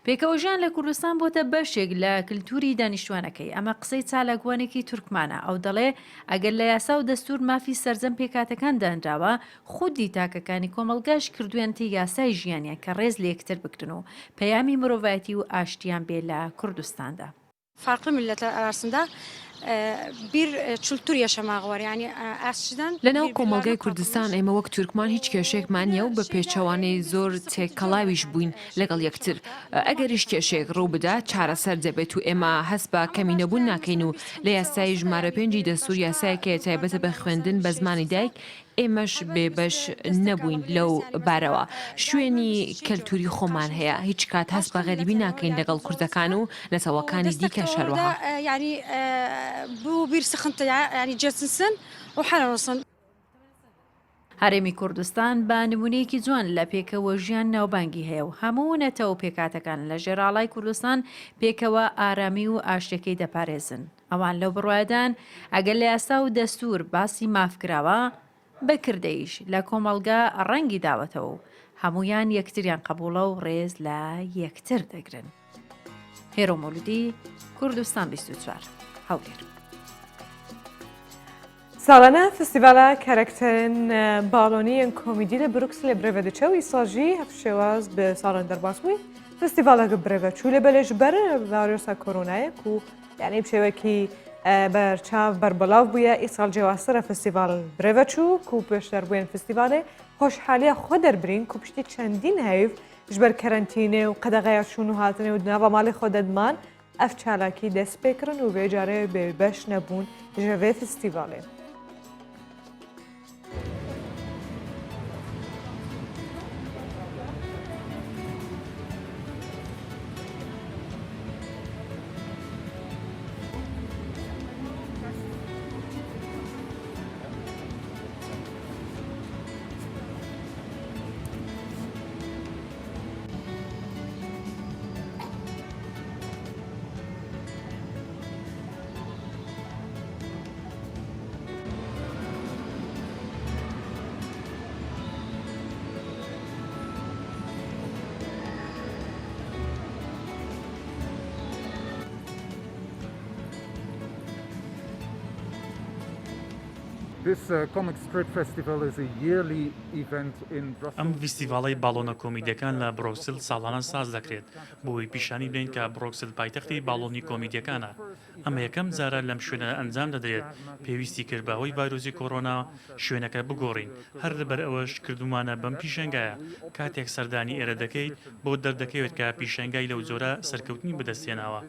[SPEAKER 9] پێکەوەژیان لە کوردستان بۆتە بەشێک لە کللتوری دانیشتوانەکەی. ئەمە قسەی چالاکوانێکی تورکمانە. ئەو دەڵێ ئەگەر لە یاسا و دەستور مافی سەرجەم پێکاتەکان دانراوە، خودی تاکەکانی کۆمەلگاش کردوێنتی یاسای ژیانیان کە ڕێز لە یەکتر بکردن و پەیامی مرۆڤایەتی و ئاشتیان بێ لە کوردستاندا.
[SPEAKER 13] Farklı milletler arasında bir kültür yaşamak var. Yani eskiden
[SPEAKER 11] لەناو کۆمەلگای کوردستان ئێمە وەک تورکمان هیچ کێشێکمان نیە و بە پێچەوانەی زۆر تێکەڵاویش بووین لەگەڵ یەکتر. ئەگەریش کێشێک ڕوو بدا چارەسەر دەبێت و ئێمە هەست بە کەمینەبوون ناکەین و لە یاسای ژمارە 5 دەستور یاسایەکە تایبەتە بە خوێندن بە زمانی دایک ئێمەش بێبەش نەبووین لەو بارەوە. شوێنی کەلتوری خۆمان هەیە، هیچ کات هەست بە غەریبی ناکەین لەگەڵ کوردەکان و نەتەوەکانی دیکە شەروەها.
[SPEAKER 13] Yani bu bir sıkıntı yani çözülsün o hal olsun.
[SPEAKER 9] هەرێمی کوردستان بە نمونەیەکی جوان لە پێکەوە ژیان ناوبانگی هەیە و هەموو نەتەوە پێکاتەکان لە ژێراڵای کوردستان پێکەوە ئارامی و ئاشتەکەی دەپارێزن. ئەوان لەو بڕوایدان ئەگەر لە یاسا و دەستور باسی مافکراوە بەکردەیش لە کۆمەلگا ڕەنگی داوەتەوە و هەمویان یەکتریان قبوڵە و ڕێز لە یەکتر دەگرن. هێرۆ مولودی کوردستان 24 هەولێر.
[SPEAKER 1] ساڵانە فستیڤالە کارکتەرن باڵۆنیەن کۆمیدی لە بروکس لە برێڤە دەچەوی ساژی هەفشێواز بە ساڵان دەرباسبووی فستیڤالەکە برێڤە چوو لە بەلێژ بەرە ڤایرۆسا کۆرۆنایەک و یعنی بشێوەکی بەرچاو بەربەڵاو بووە ئیساڵ جێواسرە فستیڤال برێڤە چوو و پێشتر بووێن فستیڤالێ خۆشحالیە خۆ دەربرین و پشتی چەندین هەیف ژبەر کەرەنتینێ و قەدەغەیە چوون و هاتنێ و ناوە ماڵی خۆ دەدمان ئەف چالاکی دەست پێکردن و بێجارێ بێبەش نەبوون ژەوێ فستیڤالێ.
[SPEAKER 14] ئەم فیستیڤاڵی باڵۆنە کۆمیدیەکان لە برۆکسل ساڵانە ساز دەکرێت بۆی پیشانی بدەین کە برۆکسل پایتەختی باڵۆنی کۆمیدیەکانە. ئەمە یەکەم جارە لەم شوێنە ئەنجام دەدرێت پێویستی کرد بەهۆی ڤایرۆسی کۆڕۆنا شوێنەکە بگۆڕین. هەر لەبەر ئەوەش کردومانە بەم پیشەنگایە کاتێک سەردانی ئێرە دەکەیت بۆ دەردەکەوێت کە پیشەنگای لەو جۆرە سەرکەوتنی بەدەستێناوە.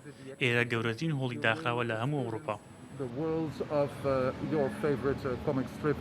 [SPEAKER 14] ئێرە گەورەترین هۆڵی داخراوە لە هەموو ئەوروپا.
[SPEAKER 15] The worlds of your favorite comic strip.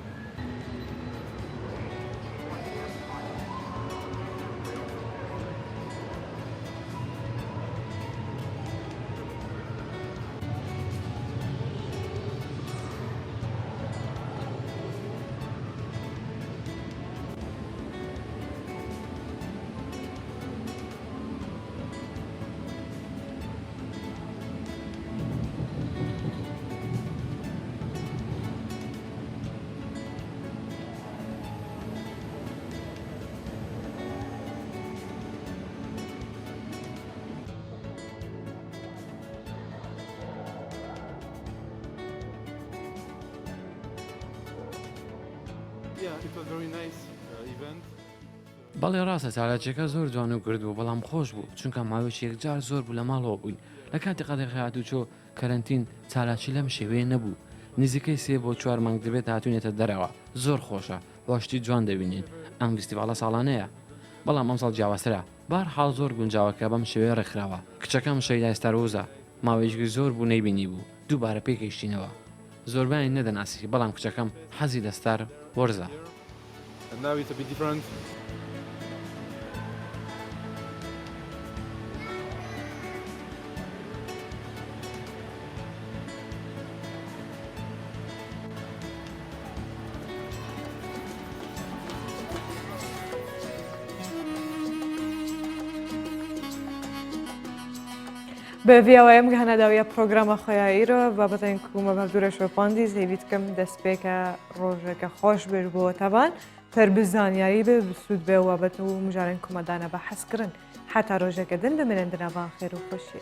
[SPEAKER 16] بەڵێ ڕاستە چالاکیەکە زۆر جوان و کرد و بەڵام خۆش بوو چونکە ماوەیەکی یەکجار زۆر بوو لە ماڵەوە بووین لە کاتی قەدەغی هاتوچۆ کەرەنتین چالاکی لەم شێوەیە نەبوو نزیکەی 3 بۆ 4 مانگ دەبێت هاتوونێتە دەرەوە زۆر خۆشە باشتی جوان دەبینین ئەم فستیڤالە ساڵانەیە بەڵام ئەم ساڵ جیاوازترە بارحاڵ زۆر گونجاوەکە بەم شێوەیە ڕێکخراوە کچەکەم شەیدای ستارۆزە ماوەیەکی زۆر بوو نەیبینی بوو دووبارە پێکەیشتینەوە زۆربیان نەدەناسی بەڵام کچەکەم حەزی لە ستار وەرزە.
[SPEAKER 15] and now it's a bit different.
[SPEAKER 1] به ویاویم گهنه داویا پروگرام خویایی رو و بتاین کومه بردورش و پاندیز هیوید کم دست که روزه که خوش بیر بو تبان پر بزانیایی به سود به و بتو مجارن کومه دانه بحث کرن حتی روزه که دن بمینن دنوا خیر و خوشی